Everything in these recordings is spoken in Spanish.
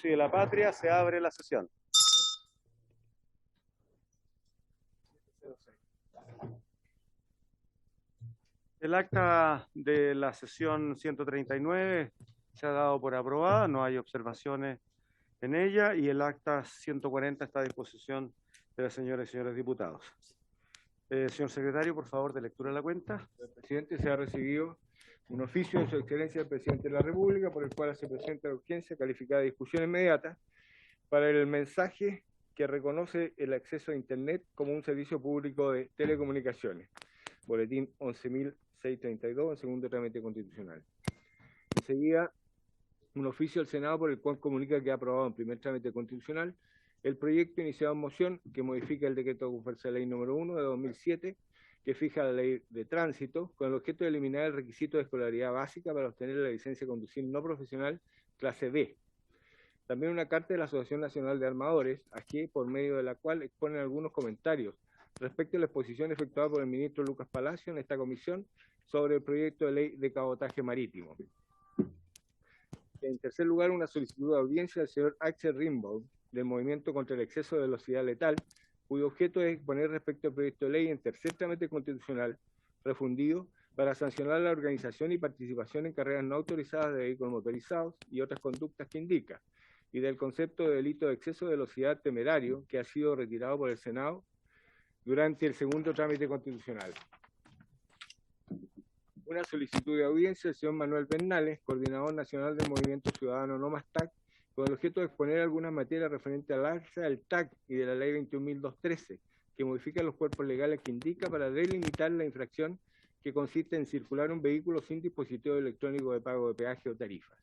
y de la Patria, se abre la sesión. El acta de la sesión 139 se ha dado por aprobada, no hay observaciones en ella, y el acta 140 está a disposición de las señoras y señores diputados. Señor secretario, por favor, de lectura de la cuenta. Señor presidente, se ha recibido un oficio de su excelencia el presidente de la República por el cual se presenta la urgencia calificada de discusión inmediata para el mensaje que reconoce el acceso a Internet como un servicio público de telecomunicaciones. Boletín 11.632 en segundo trámite constitucional. Enseguida, un oficio del Senado por el cual comunica que ha aprobado en primer trámite constitucional el proyecto iniciado en moción que modifica el decreto de fuerza de ley número 1 de 2007, que fija la ley de tránsito, con el objeto de eliminar el requisito de escolaridad básica para obtener la licencia de conducir no profesional clase B. También una carta de la Asociación Nacional de Armadores, aquí por medio de la cual exponen algunos comentarios respecto a la exposición efectuada por el ministro Lucas Palacio en esta comisión sobre el proyecto de ley de cabotaje marítimo. En tercer lugar, una solicitud de audiencia del señor Axel Rimbaud, del Movimiento contra el Exceso de Velocidad Letal, cuyo objeto es exponer respecto al proyecto de ley en tercer trámite constitucional refundido para sancionar la organización y participación en carreras no autorizadas de vehículos motorizados y otras conductas que indica, y del concepto de delito de exceso de velocidad temerario que ha sido retirado por el Senado durante el segundo trámite constitucional. Una solicitud de audiencia del señor Manuel Bernales, coordinador nacional del Movimiento Ciudadano No Más TAC, con el objeto de exponer algunas materias referentes al alza del TAC y de la ley 21.213, que modifica los cuerpos legales que indica para delimitar la infracción que consiste en circular un vehículo sin dispositivo electrónico de pago de peaje o tarifas.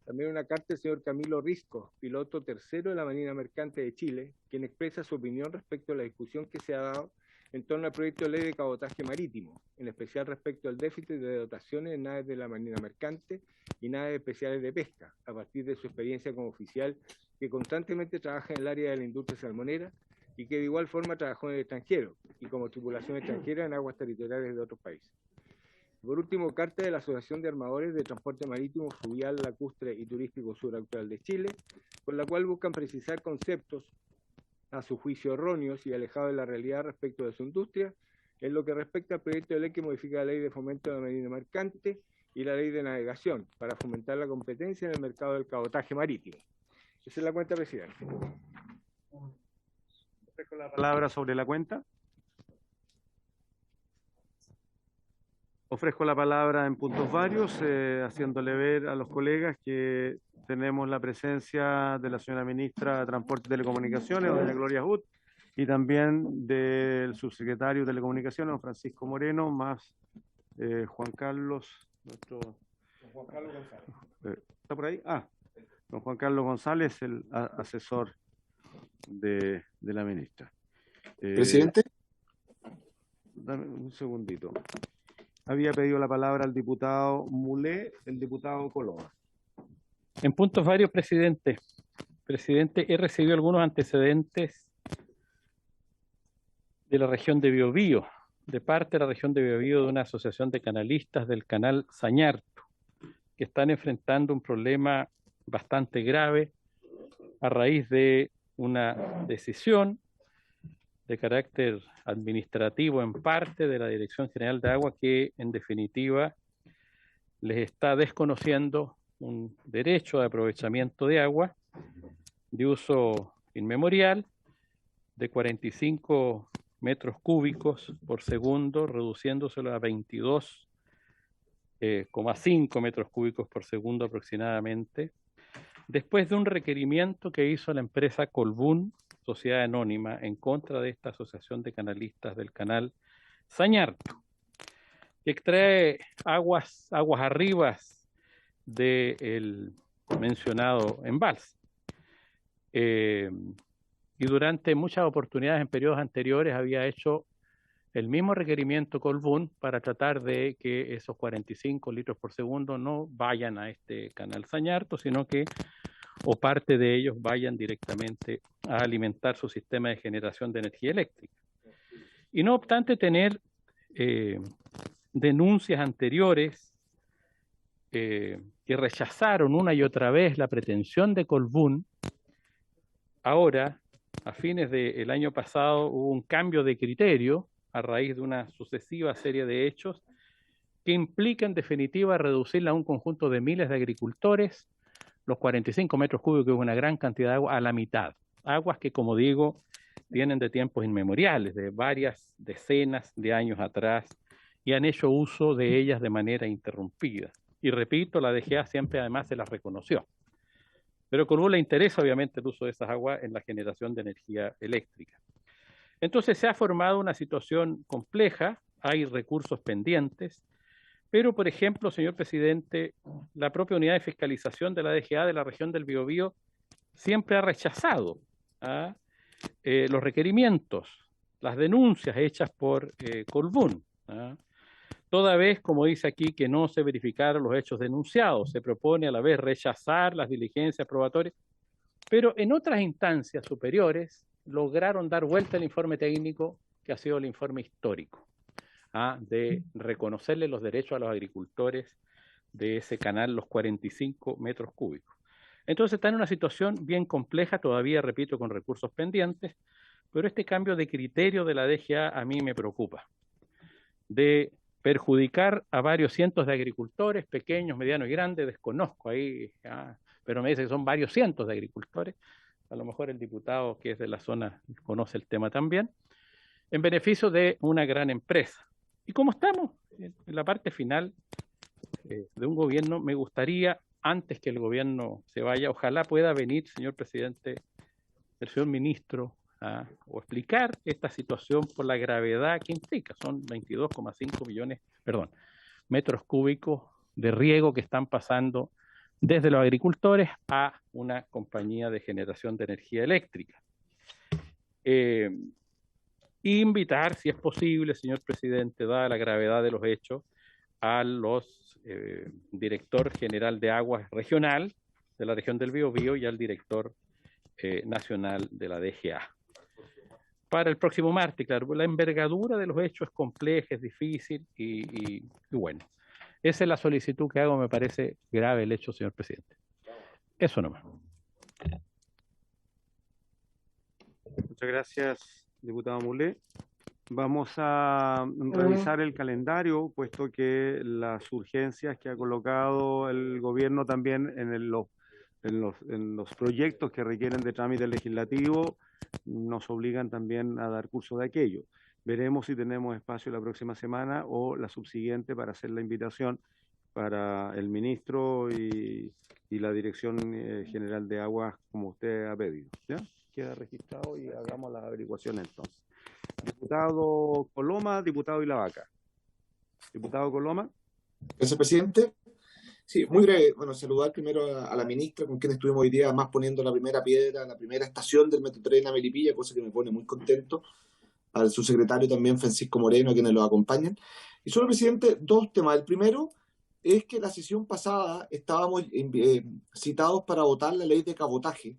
También una carta del señor Camilo Risco, piloto tercero de la Marina Mercante de Chile, quien expresa su opinión respecto a la discusión que se ha dado en torno al proyecto de ley de cabotaje marítimo, en especial respecto al déficit de dotaciones en naves de la Marina Mercante y naves especiales de pesca, a partir de su experiencia como oficial que constantemente trabaja en el área de la industria salmonera y que de igual forma trabajó en el extranjero y como tripulación extranjera en aguas territoriales de otros países. Por último, carta de la Asociación de Armadores de Transporte Marítimo, Fluvial, Lacustre y Turístico Suraustral de Chile, con la cual buscan precisar conceptos a su juicio erróneos y alejados de la realidad respecto de su industria, en lo que respecta al proyecto de ley que modifica la ley de fomento de la marina mercante y la ley de navegación, para fomentar la competencia en el mercado del cabotaje marítimo. Esa es la cuenta, presidente. Ofrezco la palabra sobre la cuenta. Ofrezco la palabra en puntos varios, haciéndole ver a los colegas que tenemos la presencia de la señora ministra de Transporte y Telecomunicaciones, doña Gloria Hutt, y también del subsecretario de Telecomunicaciones, don Francisco Moreno, más Juan Carlos, don Juan Carlos González. ¿Está por ahí? Don Juan Carlos González, el asesor de la ministra. Presidente. Dame un segundito. Había pedido la palabra al diputado Mulé, el diputado Coloma. En puntos varios, presidente. Presidente, he recibido algunos antecedentes de la región de Biobío, de parte de la región de Biobío, de una asociación de canalistas del canal Sañarto, que están enfrentando un problema bastante grave a raíz de una decisión de carácter administrativo en parte de la Dirección General de Agua que en definitiva les está desconociendo un derecho de aprovechamiento de agua de uso inmemorial de 45 metros cúbicos por segundo, reduciéndoselo a 22,5 metros cúbicos por segundo aproximadamente, después de un requerimiento que hizo la empresa Colbún, sociedad anónima, en contra de esta asociación de canalistas del canal Sañarto, que extrae aguas arribas del mencionado embalse. Y durante muchas oportunidades en periodos anteriores había hecho el mismo requerimiento Colbún para tratar de que esos 45 litros por segundo no vayan a este canal Sañarto, sino que o parte de ellos vayan directamente a alimentar su sistema de generación de energía eléctrica. Y no obstante tener denuncias anteriores que rechazaron una y otra vez la pretensión de Colbún, ahora, a fines del año pasado, hubo un cambio de criterio a raíz de una sucesiva serie de hechos que implica en definitiva reducirla a un conjunto de miles de agricultores, los 45 metros cúbicos, que es una gran cantidad de agua, a la mitad. Aguas que, como digo, vienen de tiempos inmemoriales, de varias decenas de años atrás, y han hecho uso de ellas de manera interrumpida. Y repito, la DGA siempre además se las reconoció. Pero a Colbún le interesa obviamente el uso de esas aguas en la generación de energía eléctrica. Entonces se ha formado una situación compleja, hay recursos pendientes, pero por ejemplo, señor presidente, la propia unidad de fiscalización de la DGA de la región del Biobío siempre ha rechazado los requerimientos, las denuncias hechas por Colbún. Toda vez, como dice aquí, que no se verificaron los hechos denunciados, se propone a la vez rechazar las diligencias probatorias, pero en otras instancias superiores lograron dar vuelta al informe técnico que ha sido el informe histórico, de reconocerle los derechos a los agricultores de ese canal, los 45 metros cúbicos. Entonces está en una situación bien compleja, todavía, repito, con recursos pendientes, pero este cambio de criterio de la DGA a mí me preocupa, de perjudicar a varios cientos de agricultores, pequeños, medianos y grandes, desconozco ahí, pero me dice que son varios cientos de agricultores, a lo mejor el diputado que es de la zona conoce el tema también, en beneficio de una gran empresa. Y como estamos en la parte final de un gobierno, me gustaría, antes que el gobierno se vaya, ojalá pueda venir, señor presidente, el señor ministro, o explicar esta situación por la gravedad que implica. Son 22,5 metros cúbicos de riego que están pasando desde los agricultores a una compañía de generación de energía eléctrica. Invitar, si es posible, señor presidente, dada la gravedad de los hechos, a los director general de aguas regional de la región del Biobío y al director nacional de la DGA. Para el próximo martes, claro, la envergadura de los hechos es compleja, es difícil y bueno, esa es la solicitud que hago, me parece grave el hecho, señor presidente. Eso nomás. Muchas gracias, diputado Mulé. Vamos a revisar el calendario, puesto que las urgencias que ha colocado el gobierno también en los proyectos que requieren de trámite legislativo nos obligan también a dar curso de aquello. Veremos si tenemos espacio la próxima semana o la subsiguiente para hacer la invitación para el ministro y la Dirección General de Aguas, como usted ha pedido. ¿Ya? Queda registrado y hagamos la averiguación entonces. Diputado Coloma, diputado Ilavaca. Diputado Coloma. Gracias, presidente. Sí, muy breve. Bueno, saludar primero a la ministra, con quien estuvimos hoy día más poniendo la primera piedra, la primera estación del Metro Tren a Melipilla, cosa que me pone muy contento. Al subsecretario también, Francisco Moreno, a quienes lo acompañan. Y solo, presidente, dos temas. El primero es que la sesión pasada estábamos citados para votar la ley de cabotaje,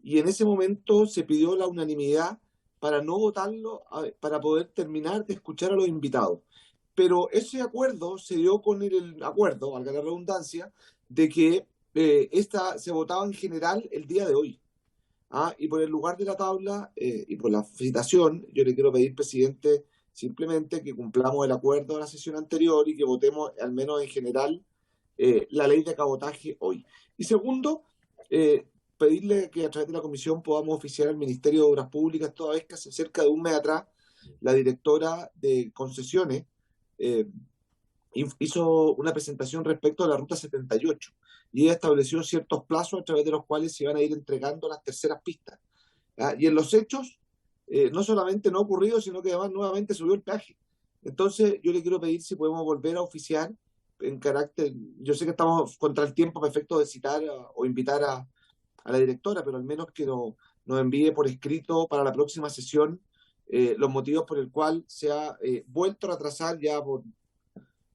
y en ese momento se pidió la unanimidad para no votarlo, para poder terminar de escuchar a los invitados. Pero ese acuerdo se dio con el acuerdo, valga la redundancia, de que esta se votaba en general el día de hoy. Y por el lugar de la tabla y por la citación, yo le quiero pedir, presidente, simplemente que cumplamos el acuerdo de la sesión anterior y que votemos al menos en general la ley de cabotaje hoy. Y segundo, pedirle que a través de la comisión podamos oficiar al Ministerio de Obras Públicas, toda vez que hace cerca de un mes atrás la directora de concesiones hizo una presentación respecto a la Ruta 78 y ella estableció ciertos plazos a través de los cuales se iban a ir entregando las terceras pistas. Y en los hechos, no solamente no ha ocurrido, sino que además nuevamente subió el peaje. Entonces yo le quiero pedir si podemos volver a oficiar en carácter, yo sé que estamos contra el tiempo perfecto de citar o invitar a la directora, pero al menos que nos envíe por escrito para la próxima sesión los motivos por el cual se ha vuelto a retrasar ya por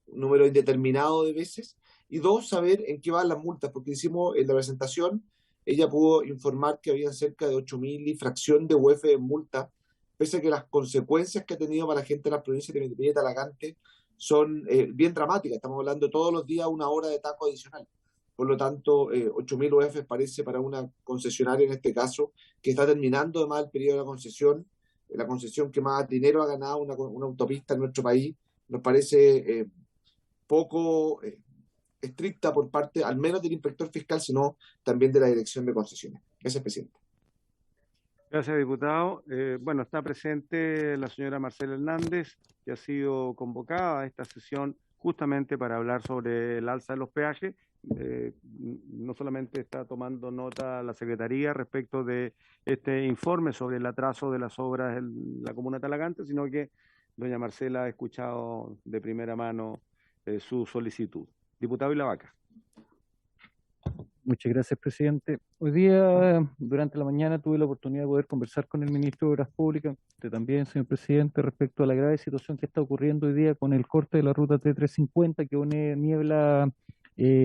un número indeterminado de veces, y dos, saber en qué van las multas, porque hicimos en la presentación, ella pudo informar que habían cerca de 8.000 y fracción de UF en multa, pese a que las consecuencias que ha tenido para la gente de las provincias de Melipilla y Talagante son bien dramáticas. Estamos hablando todos los días 1 hora de taco adicional. Por lo tanto, 8.000 UF parece para una concesionaria en este caso, que está terminando además el periodo de la concesión que más dinero ha ganado una autopista en nuestro país, nos parece poco estricta por parte, al menos del inspector fiscal, sino también de la Dirección de Concesiones. Gracias, presidente. Gracias, diputado. Bueno, está presente la señora Marcela Hernández, que ha sido convocada a esta sesión justamente para hablar sobre el alza de los peajes. No solamente está tomando nota la Secretaría respecto de este informe sobre el atraso de las obras en la comuna de Talagante, sino que doña Marcela ha escuchado de primera mano su solicitud. Diputado Ilavaca. Muchas gracias, presidente. Hoy día, durante la mañana, tuve la oportunidad de poder conversar con el ministro de Obras Públicas, usted también, señor presidente, respecto a la grave situación que está ocurriendo hoy día con el corte de la ruta T350 que une Niebla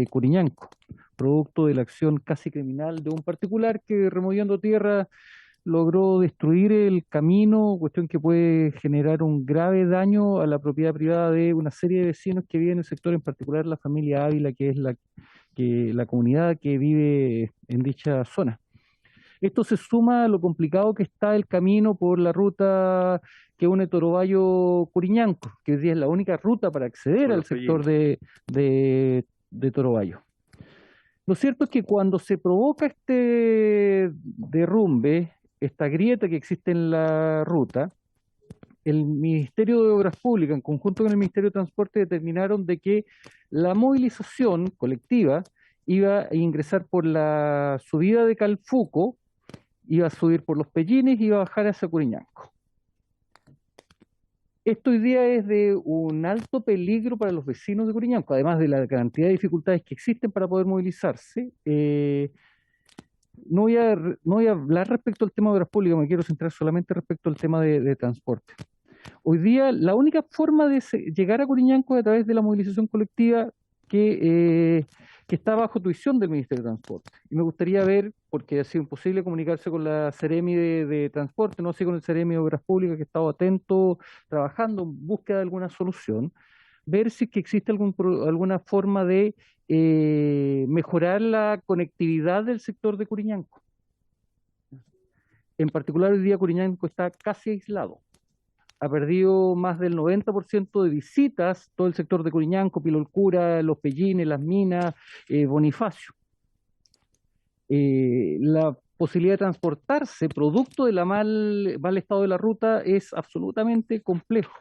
Curiñanco, producto de la acción casi criminal de un particular que, removiendo tierra, logró destruir el camino, cuestión que puede generar un grave daño a la propiedad privada de una serie de vecinos que viven en el sector, en particular la familia Ávila, que es la comunidad que vive en dicha zona. Esto se suma a lo complicado que está el camino por la ruta que une Torobayo-Curiñanco, que hoy día es la única ruta para acceder al sector de Torobayo. Lo cierto es que cuando se provoca este derrumbe, esta grieta que existe en la ruta, el Ministerio de Obras Públicas, en conjunto con el Ministerio de Transporte, determinaron de que la movilización colectiva iba a ingresar por la subida de Calfuco, iba a subir por Los Pellines y iba a bajar hacia Curiñanco. Esto hoy día es de un alto peligro para los vecinos de Curiñanco, además de la cantidad de dificultades que existen para poder movilizarse. No voy a hablar respecto al tema de obras públicas, me quiero centrar solamente respecto al tema de transporte. Hoy día la única forma de llegar a Curiñanco es a través de la movilización colectiva que está bajo tuición del Ministerio de Transporte. Y me gustaría ver, porque ha sido imposible comunicarse con la Seremi de Transporte, no sé con el Seremi de Obras Públicas, que ha estado atento, trabajando en búsqueda de alguna solución, ver si es que existe alguna forma de mejorar la conectividad del sector de Curiñanco. En particular, hoy día Curiñanco está casi aislado. Ha perdido más del 90% de visitas, todo el sector de Curiñanco, Pilolcura, Los Pellines, Las Minas, Bonifacio. La posibilidad de transportarse producto del mal estado de la ruta es absolutamente complejo.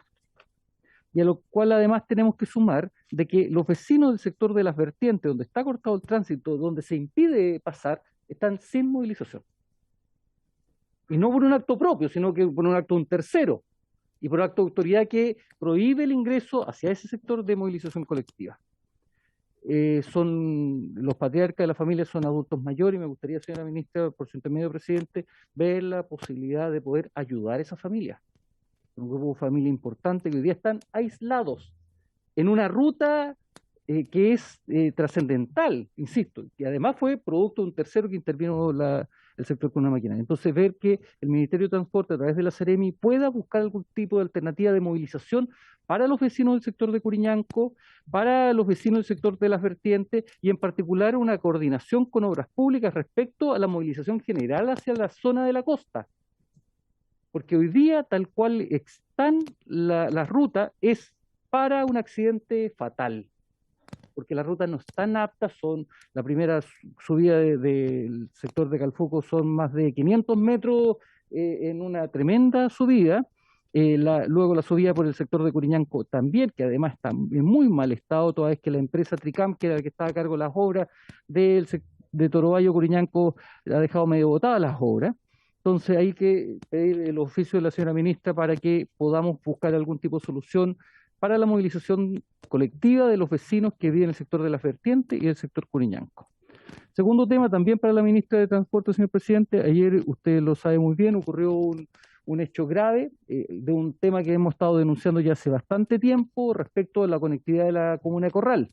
Y a lo cual además tenemos que sumar de que los vecinos del sector de las vertientes, donde está cortado el tránsito, donde se impide pasar, están sin movilización. Y no por un acto propio, sino que por un acto de un tercero, y por acto de autoridad que prohíbe el ingreso hacia ese sector de movilización colectiva. Los patriarcas de la familia son adultos mayores y me gustaría, señora ministra, por su intermedio, presidente, ver la posibilidad de poder ayudar a esa familia. Un grupo de familia importante que hoy día están aislados en una ruta que es trascendental, insisto, y además fue producto de un tercero que intervino el sector con una maquinaria. Entonces, ver que el Ministerio de Transporte, a través de la Seremi, pueda buscar algún tipo de alternativa de movilización para los vecinos del sector de Curiñanco, para los vecinos del sector de las vertientes, y en particular una coordinación con obras públicas respecto a la movilización general hacia la zona de la costa. Porque hoy día, tal cual están la ruta, es para un accidente fatal. Porque las rutas no están aptas, la primera subida del sector de Calfuco son más de 500 metros en una tremenda subida, luego la subida por el sector de Curiñanco también, que además está en muy mal estado, toda vez que la empresa Tricam, que era la que estaba a cargo de las obras de Torobayo Curiñanco, ha dejado medio botadas las obras. Entonces hay que pedir el oficio de la señora ministra para que podamos buscar algún tipo de solución para la movilización colectiva de los vecinos que viven en el sector de las vertientes y el sector Curiñanco. Segundo tema, también para la ministra de Transporte, señor presidente, ayer, usted lo sabe muy bien, ocurrió un hecho grave de un tema que hemos estado denunciando ya hace bastante tiempo respecto a la conectividad de la comuna de Corral.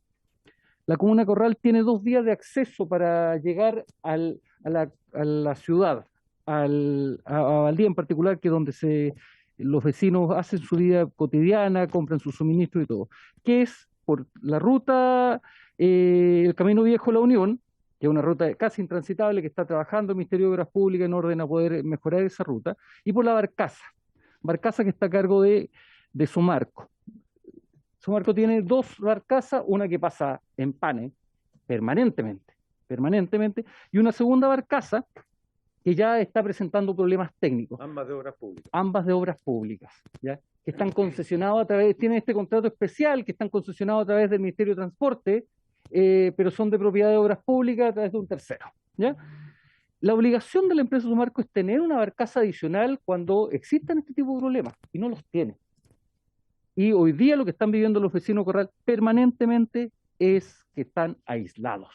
La comuna de Corral tiene 2 días de acceso para llegar a la ciudad, a Valdía en particular, que es donde los vecinos hacen su vida cotidiana, compran sus suministros y todo, que es por la ruta el Camino Viejo La Unión, que es una ruta casi intransitable que está trabajando el Ministerio de Obras Públicas en orden a poder mejorar esa ruta, y por la Barcaza. Barcaza que está a cargo de Somarco. Somarco tiene dos barcazas, una que pasa en Pane permanentemente, y una segunda barcaza que ya está presentando problemas técnicos. Ambas de obras públicas. Ambas de obras públicas, ¿ya? Que están concesionados a través, tienen este contrato especial, que están concesionados a través del Ministerio de Transporte, pero son de propiedad de obras públicas a través de un tercero, ¿ya? La obligación de la empresa Somarco es tener una barcaza adicional cuando existan este tipo de problemas, y no los tiene. Y hoy día lo que están viviendo los vecinos de Corral permanentemente es que están aislados.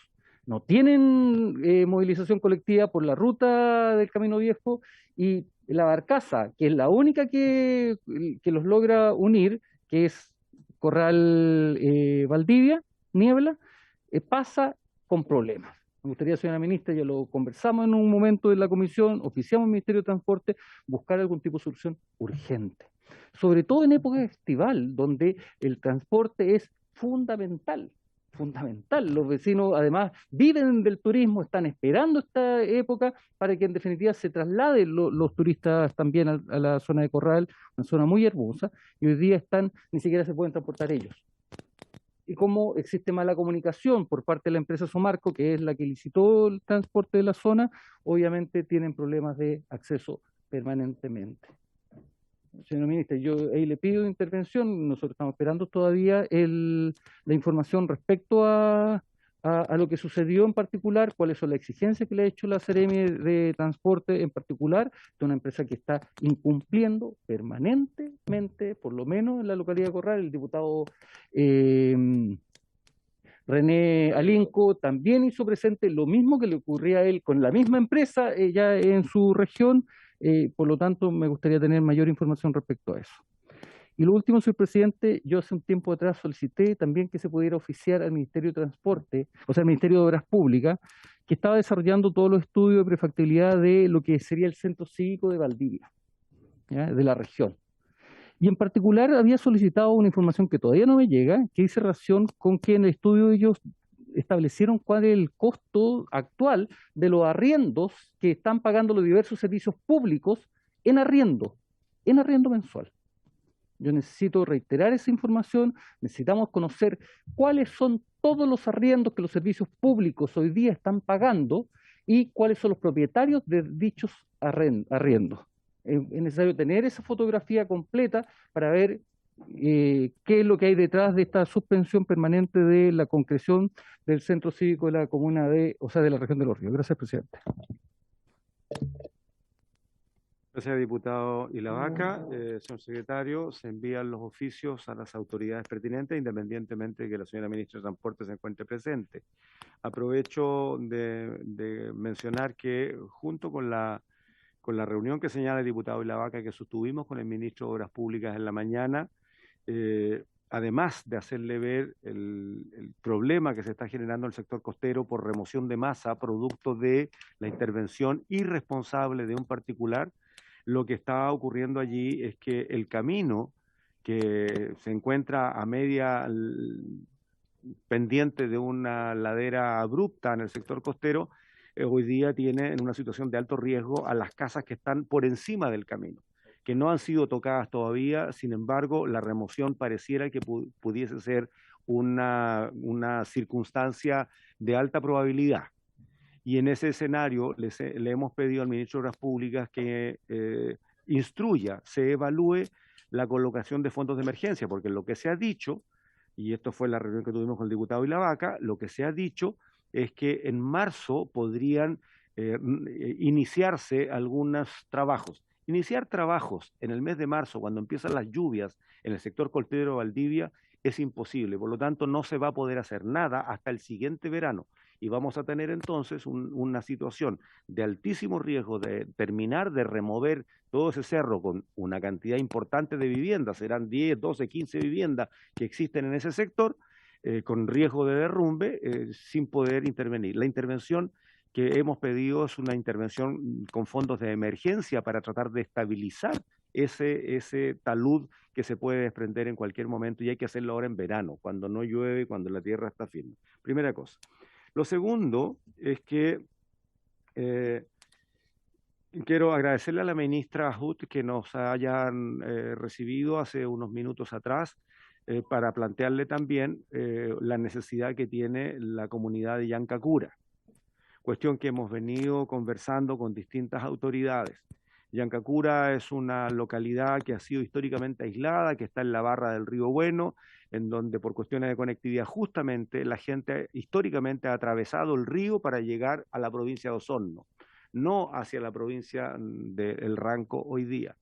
No tienen movilización colectiva por la ruta del Camino Viejo, y la barcaza, que es la única que los logra unir, que es Corral Valdivia, Niebla, pasa con problemas. Me gustaría, señora ministra, ya lo conversamos en un momento en la comisión, oficiamos al Ministerio de Transporte, buscar algún tipo de solución urgente. Sobre todo en época estival, donde el transporte es fundamental. Los vecinos además viven del turismo, están esperando esta época para que en definitiva se trasladen los turistas también a la zona de Corral, una zona muy hermosa, y hoy día ni siquiera se pueden transportar ellos. Y como existe mala comunicación por parte de la empresa Somarco, que es la que licitó el transporte de la zona, obviamente tienen problemas de acceso permanentemente. Señor ministro, yo ahí le pido intervención. Nosotros estamos esperando todavía la información respecto a lo que sucedió en particular, cuáles son las exigencias que le ha hecho la Seremi de Transporte en particular, de una empresa que está incumpliendo permanentemente, por lo menos en la localidad de Corral. El diputado René Alinco también hizo presente lo mismo que le ocurría a él con la misma empresa ya en su región. Por lo tanto, me gustaría tener mayor información respecto a eso. Y lo último, señor presidente, yo hace un tiempo atrás solicité también que se pudiera oficiar al Ministerio de Transporte, o sea, al Ministerio de Obras Públicas, que estaba desarrollando todos los estudios de prefactibilidad de lo que sería el Centro Cívico de Valdivia, ¿ya?, de la región. Y en particular había solicitado una información que todavía no me llega, que dice relación con que en el estudio ellos establecieron cuál es el costo actual de los arriendos que están pagando los diversos servicios públicos en arriendo mensual. Yo necesito reiterar esa información, necesitamos conocer cuáles son todos los arriendos que los servicios públicos hoy día están pagando y cuáles son los propietarios de dichos arriendos. Es necesario tener esa fotografía completa para ver qué es lo que hay detrás de esta suspensión permanente de la concreción del centro cívico de la comuna de la región de Los Ríos. Gracias, presidente. Gracias, diputado Ilavaca. Señor secretario, se envían los oficios a las autoridades pertinentes, independientemente de que la señora ministra de Transporte se encuentre presente. Aprovecho de mencionar que junto con la reunión que señala el diputado Ilavaca que sostuvimos con el ministro de Obras Públicas en la mañana, además de hacerle ver el problema que se está generando en el sector costero por remoción de masa producto de la intervención irresponsable de un particular, lo que está ocurriendo allí es que el camino que se encuentra a media pendiente de una ladera abrupta en el sector costero, hoy día tiene en una situación de alto riesgo a las casas que están por encima del camino, que no han sido tocadas todavía. Sin embargo, la remoción pareciera que pudiese ser una circunstancia de alta probabilidad. Y en ese escenario le hemos pedido al ministro de Obras Públicas que instruya, se evalúe la colocación de fondos de emergencia, porque lo que se ha dicho, y esto fue la reunión que tuvimos con el diputado Ilavaca, lo que se ha dicho es que en marzo podrían iniciarse algunos trabajos. Iniciar trabajos en el mes de marzo, cuando empiezan las lluvias en el sector costero de Valdivia, es imposible. Por lo tanto, no se va a poder hacer nada hasta el siguiente verano. Y vamos a tener entonces una situación de altísimo riesgo de terminar de remover todo ese cerro con una cantidad importante de viviendas, serán 10, 12, 15 viviendas que existen en ese sector, con riesgo de derrumbe, sin poder intervenir. La intervención que hemos pedido es una intervención con fondos de emergencia para tratar de estabilizar ese talud que se puede desprender en cualquier momento, y hay que hacerlo ahora en verano, cuando no llueve, cuando la tierra está firme. Primera cosa. Lo segundo es que quiero agradecerle a la ministra Hut que nos hayan recibido hace unos minutos atrás para plantearle también la necesidad que tiene la comunidad de Yancacura, cuestión que hemos venido conversando con distintas autoridades. Yancacura es una localidad que ha sido históricamente aislada, que está en la barra del Río Bueno, en donde por cuestiones de conectividad justamente la gente históricamente ha atravesado el río para llegar a la provincia de Osorno, no hacia la provincia del Ranco hoy día.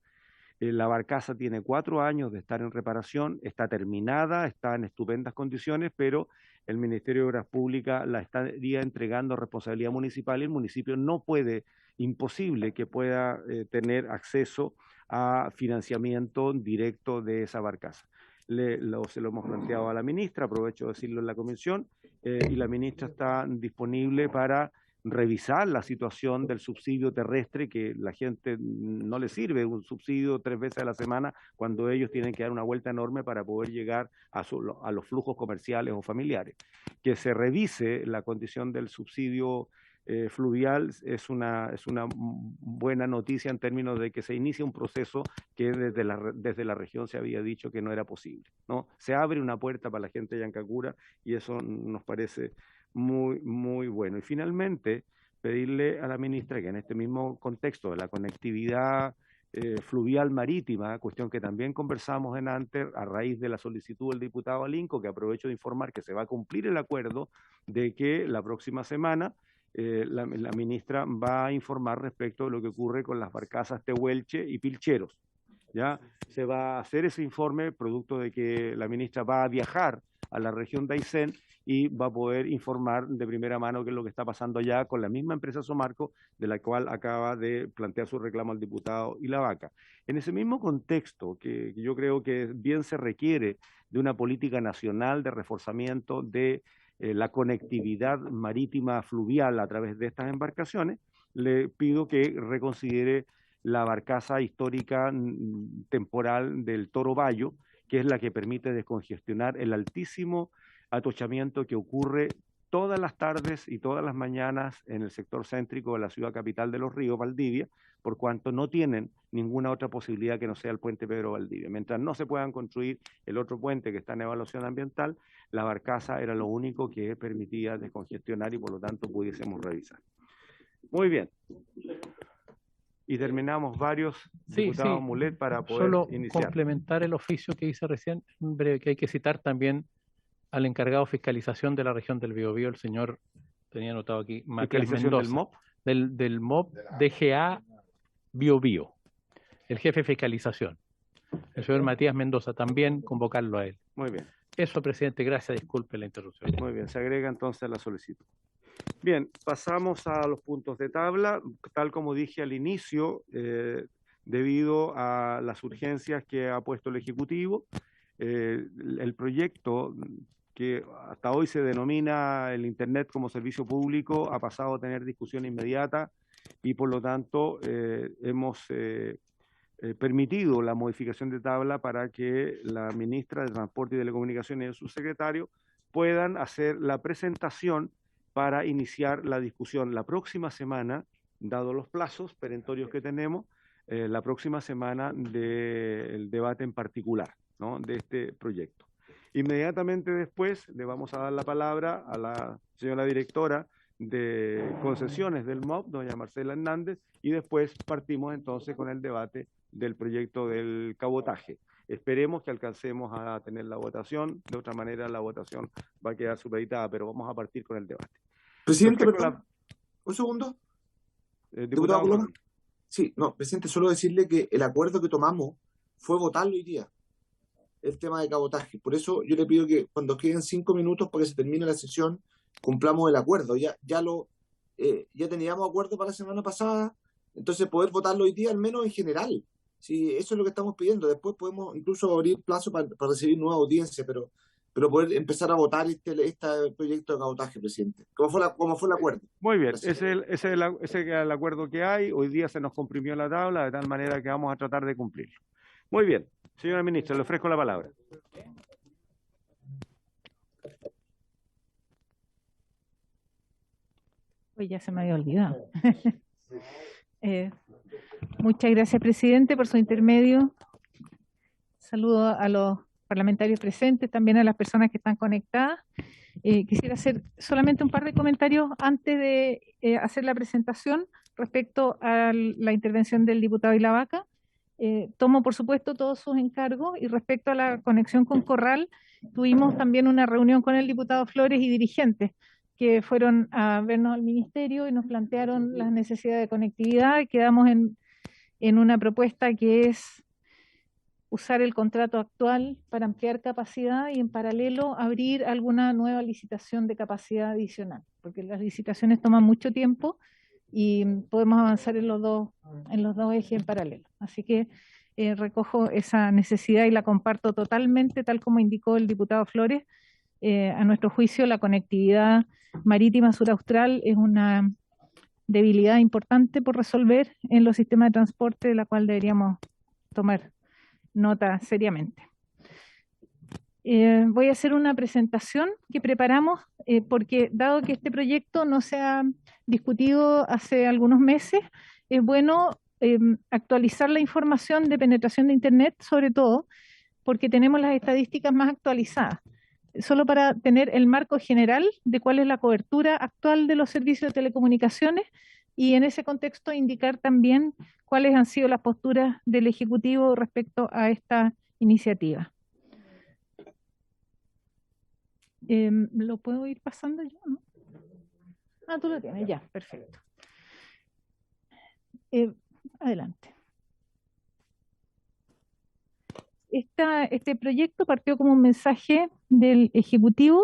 La barcaza tiene 4 años de estar en reparación, está terminada, está en estupendas condiciones, pero el Ministerio de Obras Públicas la estaría entregando a responsabilidad municipal y el municipio no puede, imposible que pueda tener acceso a financiamiento directo de esa barcaza. Se lo hemos planteado a la ministra, aprovecho de decirlo en la comisión, y la ministra está disponible para revisar la situación del subsidio terrestre, que la gente no le sirve un subsidio 3 veces a la semana cuando ellos tienen que dar una vuelta enorme para poder llegar a los flujos comerciales o familiares. Que se revise la condición del subsidio fluvial es una buena noticia en términos de que se inicia un proceso que desde la región se había dicho que no era posible, ¿no? Se abre una puerta para la gente de Yancacura y eso nos parece muy, muy bueno. Y finalmente, pedirle a la ministra que en este mismo contexto de la conectividad fluvial marítima, cuestión que también conversamos en antes a raíz de la solicitud del diputado Alinco, que aprovecho de informar que se va a cumplir el acuerdo de que la próxima semana la ministra va a informar respecto de lo que ocurre con las barcazas Tehuelche y Pilcheros. Ya se va a hacer ese informe producto de que la ministra va a viajar a la región de Aysén y va a poder informar de primera mano qué es lo que está pasando allá con la misma empresa Somarco, de la cual acaba de plantear su reclamo al diputado Ilavaca. En ese mismo contexto, que yo creo que bien se requiere de una política nacional de reforzamiento de la conectividad marítima fluvial a través de estas embarcaciones, le pido que reconsidere la barcaza histórica temporal del Toro Bayo, que es la que permite descongestionar el altísimo atochamiento que ocurre todas las tardes y todas las mañanas en el sector céntrico de la ciudad capital de Los Ríos, Valdivia, por cuanto no tienen ninguna otra posibilidad que no sea el puente Pedro Valdivia. Mientras no se puedan construir el otro puente que está en evaluación ambiental, la barcaza era lo único que permitía descongestionar y por lo tanto pudiésemos revisar. Muy bien. Y terminamos varios, diputado Mulet, para poder solo iniciar. Complementar el oficio que hice recién, breve, que hay que citar también al encargado de fiscalización de la región del Biobío, el señor, tenía anotado aquí, Matías Mendoza, del MOP. Del MOP DGA Biobío, el jefe de fiscalización, el señor Matías Mendoza, también convocarlo a él. Muy bien. Eso, presidente, gracias, disculpe la interrupción. Muy bien, se agrega entonces la solicitud. Bien, pasamos a los puntos de tabla. Tal como dije al inicio, debido a las urgencias que ha puesto el Ejecutivo, el proyecto que hasta hoy se denomina el Internet como servicio público ha pasado a tener discusión inmediata y por lo tanto hemos permitido la modificación de tabla para que la ministra de Transporte y Telecomunicaciones y el subsecretario puedan hacer la presentación para iniciar la discusión la próxima semana, dado los plazos perentorios que tenemos, la próxima semana del debate en particular, ¿no?, de este proyecto. Inmediatamente después le vamos a dar la palabra a la señora directora de concesiones del MOP, doña Marcela Hernández, y después partimos entonces con el debate del proyecto del cabotaje. Esperemos que alcancemos a tener la votación, de otra manera la votación va a quedar supeditada, pero vamos a partir con el debate. Presidente, perdón, un segundo. Diputado Coloma. Sí, no, presidente, solo decirle que el acuerdo que tomamos fue votarlo hoy día, el tema de cabotaje. Por eso yo le pido que cuando queden 5 minutos para que se termine la sesión, cumplamos el acuerdo. Ya teníamos acuerdo para la semana pasada, entonces poder votarlo hoy día, al menos en general. Sí, eso es lo que estamos pidiendo. Después podemos incluso abrir plazo para recibir nueva audiencia, pero pero poder empezar a votar este proyecto de cabotaje, presidente. ¿Cómo fue el acuerdo? Muy bien, Gracias. ese es el acuerdo que hay. Hoy día se nos comprimió la tabla de tal manera que vamos a tratar de cumplirlo. Muy bien, señora ministra, le ofrezco la palabra. Pues ya se me había olvidado. Muchas gracias, presidente, por su intermedio. Saludo a los parlamentarios presentes, también a las personas que están conectadas. Quisiera hacer solamente un par de comentarios antes de hacer la presentación respecto a la intervención del diputado Ilavaca. Tomo, por supuesto, todos sus encargos y respecto a la conexión con Corral, tuvimos también una reunión con el diputado Flores y dirigentes que fueron a vernos al ministerio y nos plantearon las necesidades de conectividad y quedamos en una propuesta que es usar el contrato actual para ampliar capacidad y en paralelo abrir alguna nueva licitación de capacidad adicional, porque las licitaciones toman mucho tiempo y podemos avanzar en los dos ejes en paralelo. Así que recojo esa necesidad y la comparto totalmente, tal como indicó el diputado Flores. A nuestro juicio, la conectividad marítima suraustral es una debilidad importante por resolver en los sistemas de transporte, de la cual deberíamos tomar nota seriamente. Voy a hacer una presentación que preparamos porque dado que este proyecto no se ha discutido hace algunos meses, es bueno actualizar la información de penetración de Internet, sobre todo porque tenemos las estadísticas más actualizadas. Solo para tener el marco general de cuál es la cobertura actual de los servicios de telecomunicaciones y en ese contexto indicar también cuáles han sido las posturas del Ejecutivo respecto a esta iniciativa. ¿Lo puedo ir pasando yo? ¿No? Ah, tú lo tienes, ya, perfecto. Adelante. Este proyecto partió como un mensaje del Ejecutivo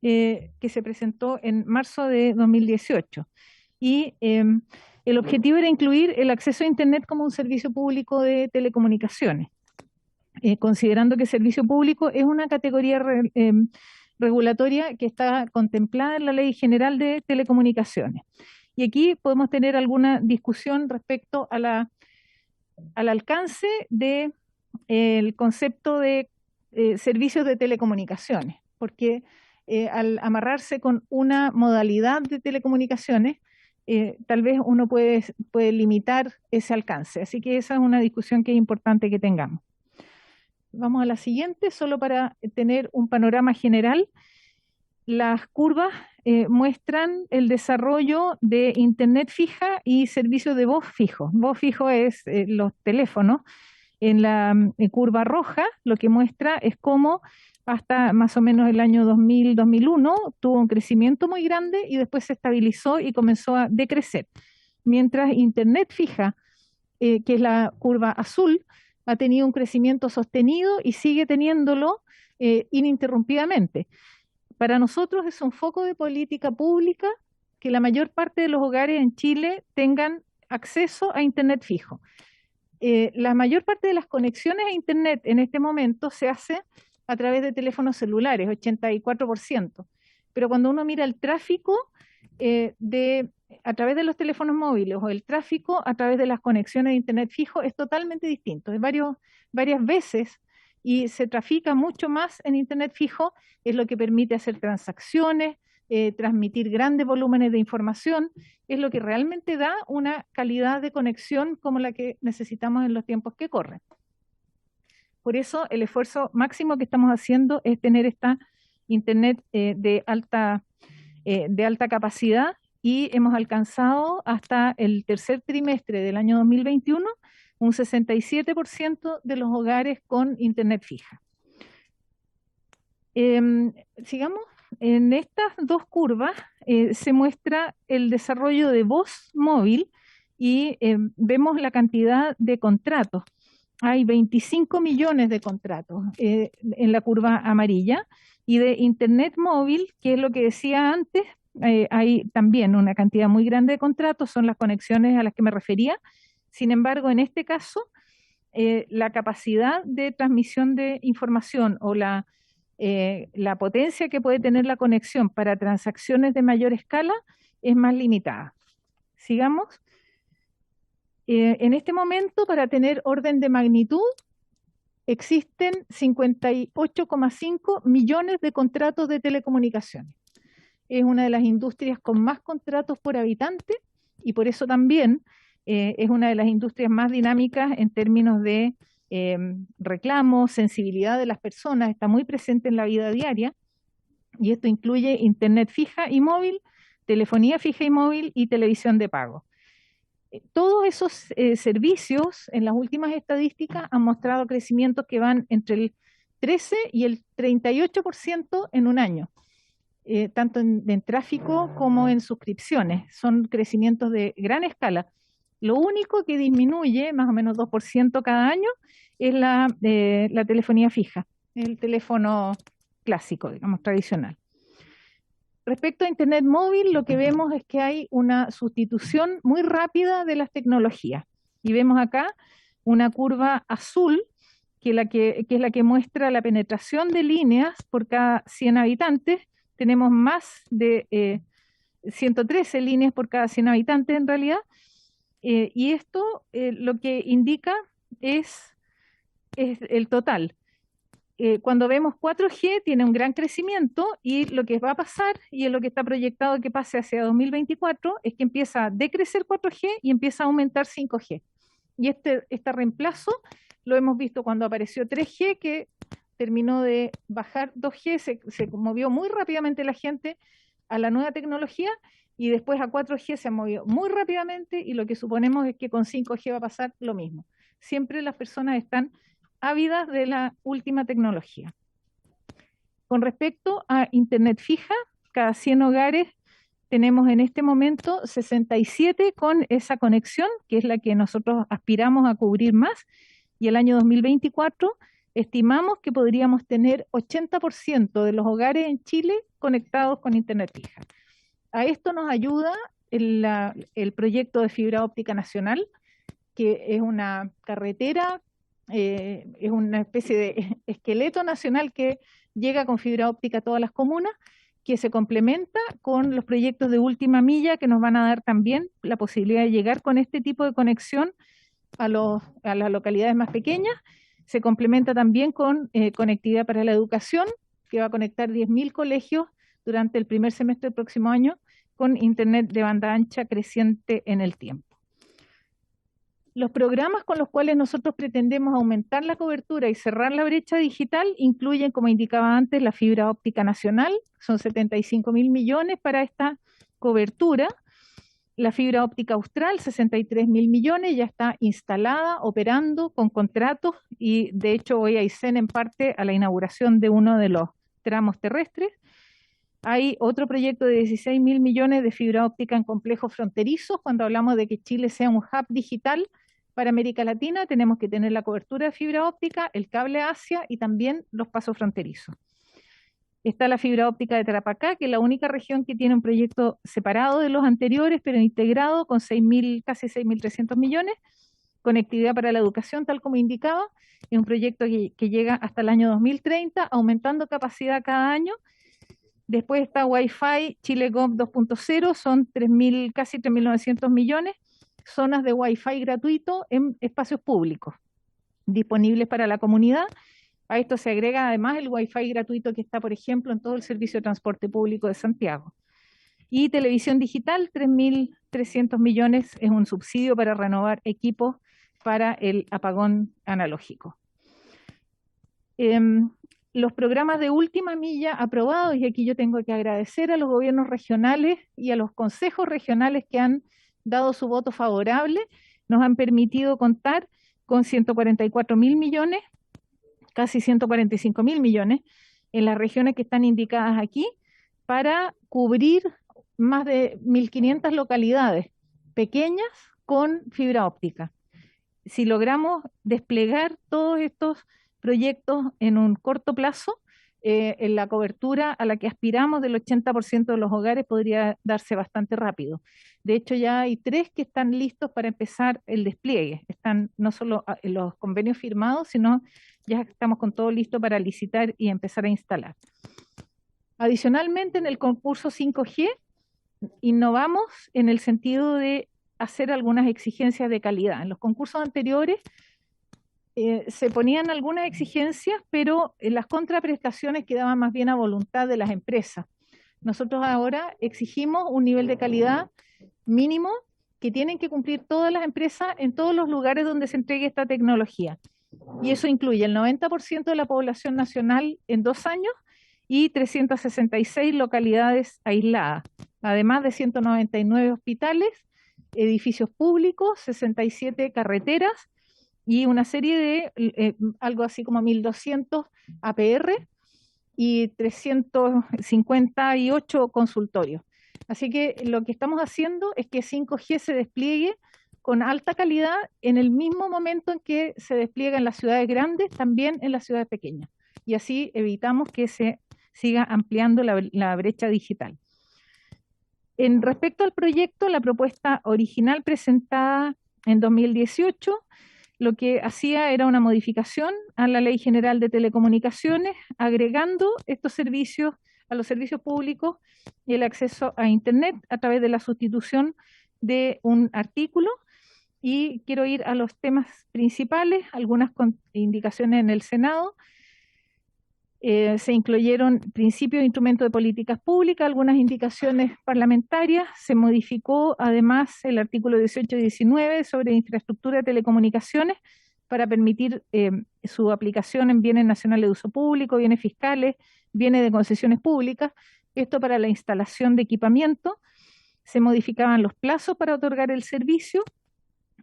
que se presentó en marzo de 2018 y el objetivo era incluir el acceso a Internet como un servicio público de telecomunicaciones, considerando que el servicio público es una categoría regulatoria que está contemplada en la Ley General de Telecomunicaciones. Y aquí podemos tener alguna discusión respecto al alcance de el concepto de servicios de telecomunicaciones, porque al amarrarse con una modalidad de telecomunicaciones, tal vez uno puede limitar ese alcance. Así que esa es una discusión que es importante que tengamos. Vamos a la siguiente, solo para tener un panorama general. Las curvas muestran el desarrollo de Internet fija y servicios de voz fijo. Voz fijo es los teléfonos. En la curva roja lo que muestra es cómo hasta más o menos el año 2000-2001 tuvo un crecimiento muy grande y después se estabilizó y comenzó a decrecer. Mientras Internet fija, que es la curva azul, ha tenido un crecimiento sostenido y sigue teniéndolo ininterrumpidamente. Para nosotros es un foco de política pública que la mayor parte de los hogares en Chile tengan acceso a Internet fijo. La mayor parte de las conexiones a Internet en este momento se hace a través de teléfonos celulares, 84%. Pero cuando uno mira el tráfico a través de los teléfonos móviles o el tráfico a través de las conexiones de Internet fijo es totalmente distinto. Es varias veces y se trafica mucho más en Internet fijo, es lo que permite hacer transacciones, transmitir grandes volúmenes de información, es lo que realmente da una calidad de conexión como la que necesitamos en los tiempos que corren. Por eso el esfuerzo máximo que estamos haciendo es tener esta Internet de alta capacidad y hemos alcanzado hasta el tercer trimestre del año 2021 un 67% de los hogares con Internet fija. Sigamos. En estas dos curvas se muestra el desarrollo de voz móvil y vemos la cantidad de contratos. Hay 25 millones de contratos en la curva amarilla y de Internet móvil, que es lo que decía antes, hay también una cantidad muy grande de contratos, son las conexiones a las que me refería. Sin embargo, en este caso, la capacidad de transmisión de información o la la potencia que puede tener la conexión para transacciones de mayor escala es más limitada. Sigamos. En este momento, para tener orden de magnitud, existen 58,5 millones de contratos de telecomunicaciones. Es una de las industrias con más contratos por habitante y por eso también es una de las industrias más dinámicas en términos de reclamos, sensibilidad de las personas, está muy presente en la vida diaria y esto incluye internet fija y móvil, telefonía fija y móvil y televisión de pago. Todos esos servicios en las últimas estadísticas han mostrado crecimientos que van entre el 13 y el 38% en un año, tanto en tráfico como en suscripciones. Son crecimientos de gran escala. Lo único que disminuye, más o menos 2% cada año, es la telefonía fija, el teléfono clásico, digamos, tradicional. Respecto a Internet móvil, lo que vemos es que hay una sustitución muy rápida de las tecnologías. Y vemos acá una curva azul, que es la que muestra la penetración de líneas por cada 100 habitantes. Tenemos más de 113 líneas por cada 100 habitantes en realidad. Y esto lo que indica es el total. Cuando vemos 4G tiene un gran crecimiento y lo que va a pasar, y es lo que está proyectado que pase hacia 2024, es que empieza a decrecer 4G y empieza a aumentar 5G. Y este reemplazo lo hemos visto cuando apareció 3G, que terminó de bajar 2G, se movió muy rápidamente la gente a la nueva tecnología, y después a 4G se movió muy rápidamente, y lo que suponemos es que con 5G va a pasar lo mismo. Siempre las personas están ávidas de la última tecnología. Con respecto a Internet fija, cada 100 hogares tenemos en este momento 67 con esa conexión, que es la que nosotros aspiramos a cubrir más, y el año 2024 estimamos que podríamos tener 80% de los hogares en Chile conectados con Internet fija. A esto nos ayuda el proyecto de fibra óptica nacional, que es una carretera, es una especie de esqueleto nacional que llega con fibra óptica a todas las comunas, que se complementa con los proyectos de última milla que nos van a dar también la posibilidad de llegar con este tipo de conexión a las localidades más pequeñas. Se complementa también con conectividad para la educación, que va a conectar 10.000 colegios durante el primer semestre del próximo año con internet de banda ancha creciente en el tiempo. Los programas con los cuales nosotros pretendemos aumentar la cobertura y cerrar la brecha digital incluyen, como indicaba antes, la fibra óptica nacional, son 75.000 millones para esta cobertura. La fibra óptica austral, 63.000 millones, ya está instalada, operando, con contratos, y de hecho hoy Aysén en parte a la inauguración de uno de los tramos terrestres. Hay otro proyecto de 16.000 millones de fibra óptica en complejos fronterizos. Cuando hablamos de que Chile sea un hub digital para América Latina, tenemos que tener la cobertura de fibra óptica, el cable Asia y también los pasos fronterizos. Está la fibra óptica de Tarapacá, que es la única región que tiene un proyecto separado de los anteriores, pero integrado con casi 6.300 millones. Conectividad para la educación, tal como indicaba, es un proyecto que llega hasta el año 2030, aumentando capacidad cada año. Después está Wi-Fi ChileGov 2.0, son casi 3.900 millones, zonas de Wi-Fi gratuito en espacios públicos, disponibles para la comunidad. A esto se agrega además el Wi-Fi gratuito que está, por ejemplo, en todo el servicio de transporte público de Santiago. Y televisión digital, 3.300 millones, es un subsidio para renovar equipos para el apagón analógico. Los programas de última milla aprobados, y aquí yo tengo que agradecer a los gobiernos regionales y a los consejos regionales que han dado su voto favorable, nos han permitido contar con 144.000 millones, casi 145.000 millones, en las regiones que están indicadas aquí, para cubrir más de 1.500 localidades pequeñas con fibra óptica. Si logramos desplegar todos estos proyectos en un corto plazo, en la cobertura a la que aspiramos del 80% de los hogares podría darse bastante rápido. De hecho, ya hay 3 que están listos para empezar el despliegue. Están no solo los convenios firmados, sino ya estamos con todo listo para licitar y empezar a instalar. Adicionalmente, en el concurso 5G, innovamos en el sentido de hacer algunas exigencias de calidad. En los concursos anteriores se ponían algunas exigencias, pero las contraprestaciones quedaban más bien a voluntad de las empresas. Nosotros ahora exigimos un nivel de calidad mínimo que tienen que cumplir todas las empresas en todos los lugares donde se entregue esta tecnología. Y eso incluye el 90% de la población nacional en 2 años y 366 localidades aisladas, además de 199 hospitales, edificios públicos, 67 carreteras y una serie de algo así como 1.200 APR y 358 consultorios. Así que lo que estamos haciendo es que 5G se despliegue con alta calidad en el mismo momento en que se despliega en las ciudades grandes, también en las ciudades pequeñas. Y así evitamos que se siga ampliando la brecha digital. En respecto al proyecto, la propuesta original presentada en 2018, lo que hacía era una modificación a la Ley General de Telecomunicaciones, agregando estos servicios a los servicios públicos y el acceso a Internet a través de la sustitución de un artículo. Y quiero ir a los temas principales, algunas indicaciones en el Senado. Se incluyeron principios e instrumentos de políticas públicas, algunas indicaciones parlamentarias. Se modificó además el artículo 18 y 19 sobre infraestructura de telecomunicaciones para permitir su aplicación en bienes nacionales de uso público, bienes fiscales, bienes de concesiones públicas. Esto para la instalación de equipamiento. Se modificaban los plazos para otorgar el servicio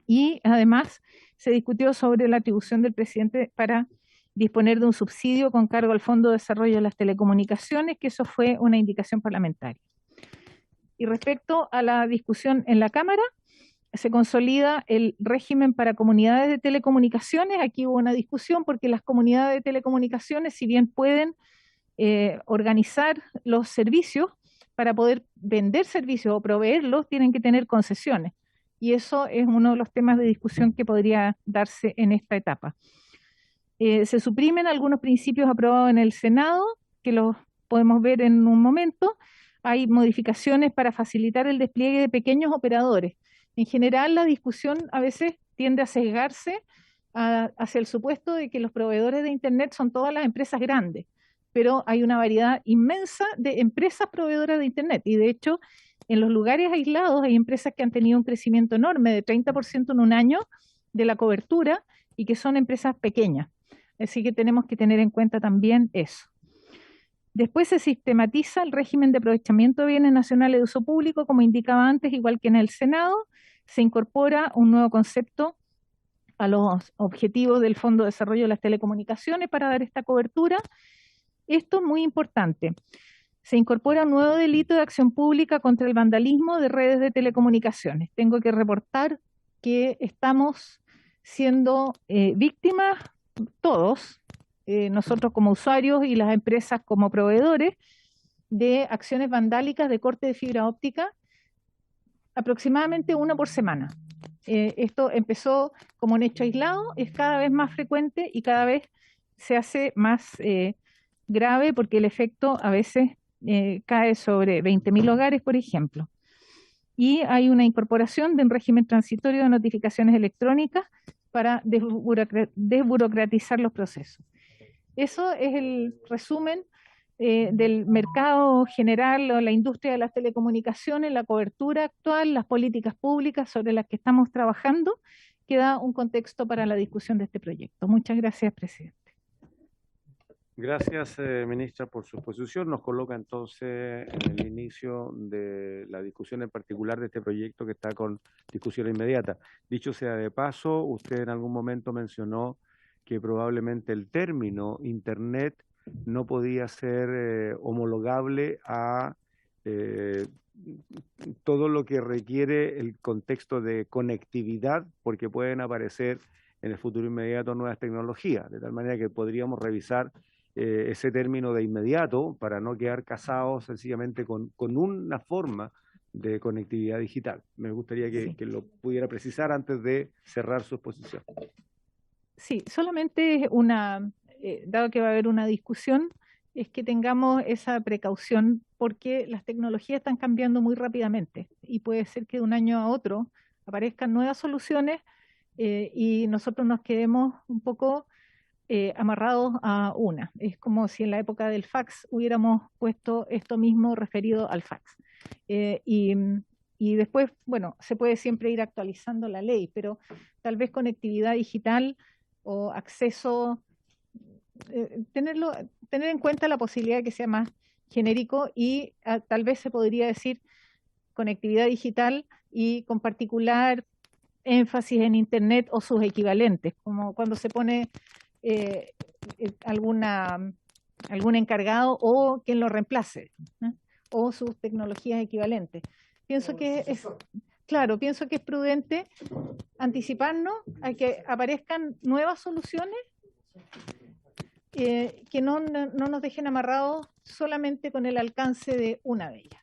y además se discutió sobre la atribución del presidente para disponer de un subsidio con cargo al Fondo de Desarrollo de las Telecomunicaciones, que eso fue una indicación parlamentaria. Y respecto a la discusión en la Cámara, se consolida el régimen para comunidades de telecomunicaciones. Aquí hubo una discusión porque las comunidades de telecomunicaciones, si bien pueden organizar los servicios, para poder vender servicios o proveerlos, tienen que tener concesiones. Y eso es uno de los temas de discusión que podría darse en esta etapa. Se suprimen algunos principios aprobados en el Senado, que los podemos ver en un momento. Hay modificaciones para facilitar el despliegue de pequeños operadores. En general, la discusión a veces tiende a sesgarse hacia el supuesto de que los proveedores de Internet son todas las empresas grandes, pero hay una variedad inmensa de empresas proveedoras de Internet. Y de hecho, en los lugares aislados hay empresas que han tenido un crecimiento enorme de 30% en un año de la cobertura y que son empresas pequeñas. Así que tenemos que tener en cuenta también eso. Después se sistematiza el régimen de aprovechamiento de bienes nacionales de uso público, como indicaba antes, igual que en el Senado. Se incorpora un nuevo concepto a los objetivos del Fondo de Desarrollo de las Telecomunicaciones para dar esta cobertura. Esto es muy importante. Se incorpora un nuevo delito de acción pública contra el vandalismo de redes de telecomunicaciones. Tengo que reportar que estamos siendo víctimas todos, nosotros como usuarios y las empresas como proveedores, de acciones vandálicas de corte de fibra óptica, aproximadamente 1 por semana. Esto empezó como un hecho aislado, es cada vez más frecuente y cada vez se hace más grave porque el efecto a veces cae sobre 20.000 hogares, por ejemplo. Y hay una incorporación de un régimen transitorio de notificaciones electrónicas para desburocratizar los procesos. Eso es el resumen del mercado general o la industria de las telecomunicaciones, la cobertura actual, las políticas públicas sobre las que estamos trabajando, que da un contexto para la discusión de este proyecto. Muchas gracias, presidente. Gracias, ministra, por su exposición. Nos coloca entonces en el inicio de la discusión en particular de este proyecto que está con discusión inmediata. Dicho sea de paso, usted en algún momento mencionó que probablemente el término Internet no podía ser homologable a todo lo que requiere el contexto de conectividad, porque pueden aparecer en el futuro inmediato nuevas tecnologías, de tal manera que podríamos revisar ese término de inmediato para no quedar casados sencillamente con una forma de conectividad digital. Me gustaría que lo pudiera precisar antes de cerrar su exposición. Sí, solamente es una, dado que va a haber una discusión, es que tengamos esa precaución porque las tecnologías están cambiando muy rápidamente y puede ser que de un año a otro aparezcan nuevas soluciones y nosotros nos quedemos un poco amarrados a una. Es como si en la época del fax hubiéramos puesto esto mismo referido al fax. Eh, y, y después, bueno, se puede siempre ir actualizando la ley, pero tal vez conectividad digital o acceso, tener en cuenta la posibilidad de que sea más genérico y tal vez se podría decir conectividad digital y con particular énfasis en Internet o sus equivalentes, como cuando se pone eh, algún encargado o quien lo reemplace, ¿no? O sus tecnologías equivalentes. Pienso que es, claro, pienso que es prudente anticiparnos a que aparezcan nuevas soluciones que no nos dejen amarrados solamente con el alcance de una de ellas.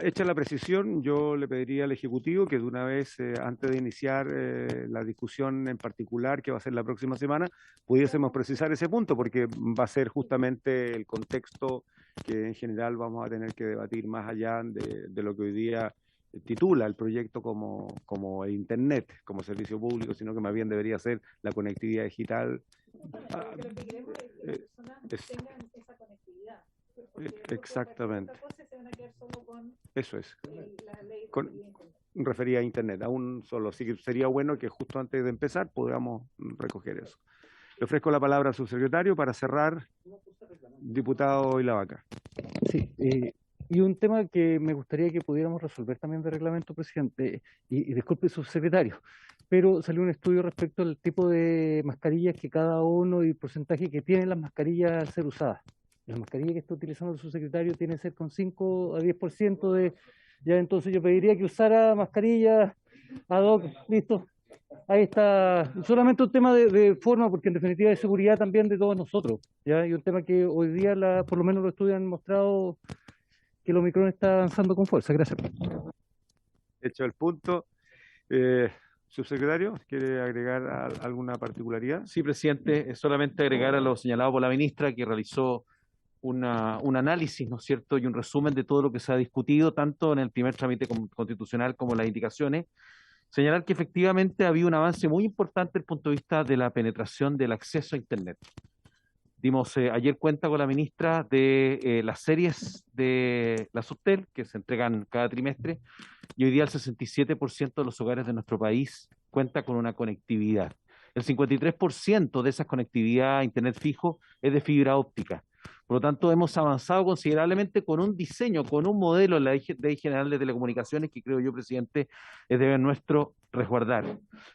Hecha la precisión, yo le pediría al Ejecutivo que de una vez, antes de iniciar la discusión en particular que va a ser la próxima semana, pudiésemos precisar ese punto, porque va a ser justamente el contexto que en general vamos a tener que debatir más allá de lo que hoy día titula el proyecto como el Internet, como servicio público, sino que más bien debería ser la conectividad digital. Lo que queremos es que las personas tengan esa conectividad. Exactamente. Eso es. La ley Refería a Internet, a un solo. Así que sería bueno que justo antes de empezar podamos recoger eso. Le ofrezco la palabra al subsecretario para cerrar, diputado Ilavaca. Sí, y un tema que me gustaría que pudiéramos resolver también de reglamento, presidente, y disculpe, subsecretario, pero salió un estudio respecto al tipo de mascarillas que cada uno y el porcentaje que tienen las mascarillas al ser usadas. La mascarilla que está utilizando el subsecretario tiene que ser con 5 a 10% de... Ya, entonces yo pediría que usara mascarillas ad hoc, listo. Ahí está, solamente un tema de forma, porque en definitiva de seguridad también de todos nosotros, ¿ya? Y un tema que hoy día, por lo menos los estudios han mostrado que el Omicron está avanzando con fuerza. Gracias. Hecho el punto. Subsecretario, ¿quiere agregar alguna particularidad? Sí, presidente, solamente agregar a lo señalado por la ministra, que realizó un análisis, ¿no es cierto?, y un resumen de todo lo que se ha discutido, tanto en el primer trámite constitucional como en las indicaciones. Señalar que efectivamente había un avance muy importante desde el punto de vista de la penetración del acceso a Internet. Dimos ayer cuenta con la ministra de las series de la Subtel, que se entregan cada trimestre, y hoy día el 67% de los hogares de nuestro país cuenta con una conectividad. El 53% de esa conectividad a Internet fijo es de fibra óptica. Por lo tanto, hemos avanzado considerablemente con un diseño, con un modelo en la Ley General de Telecomunicaciones que creo yo, presidente, es deber nuestro resguardar.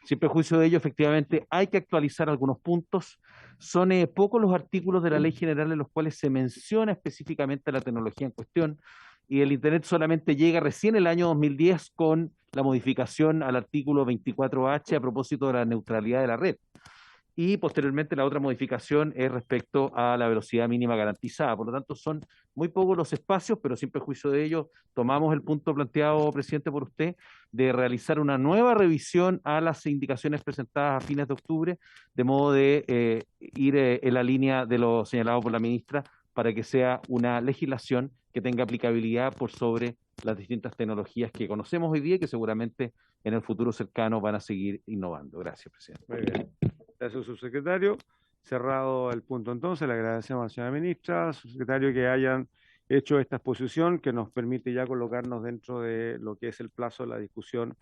Sin perjuicio de ello, efectivamente, hay que actualizar algunos puntos. Son pocos los artículos de la Ley General en los cuales se menciona específicamente la tecnología en cuestión, y el Internet solamente llega recién el año 2010 con la modificación al artículo 24H a propósito de la neutralidad de la red. Y posteriormente la otra modificación es respecto a la velocidad mínima garantizada. Por lo tanto, son muy pocos los espacios, pero sin perjuicio de ello, tomamos el punto planteado, presidente, por usted, de realizar una nueva revisión a las indicaciones presentadas a fines de octubre, de modo de ir en la línea de lo señalado por la ministra, para que sea una legislación que tenga aplicabilidad por sobre las distintas tecnologías que conocemos hoy día y que seguramente en el futuro cercano van a seguir innovando. Gracias, presidente. Muy bien. Gracias, subsecretario. Cerrado el punto entonces, le agradecemos a la señora ministra, subsecretario, que hayan hecho esta exposición que nos permite ya colocarnos dentro de lo que es el plazo de la discusión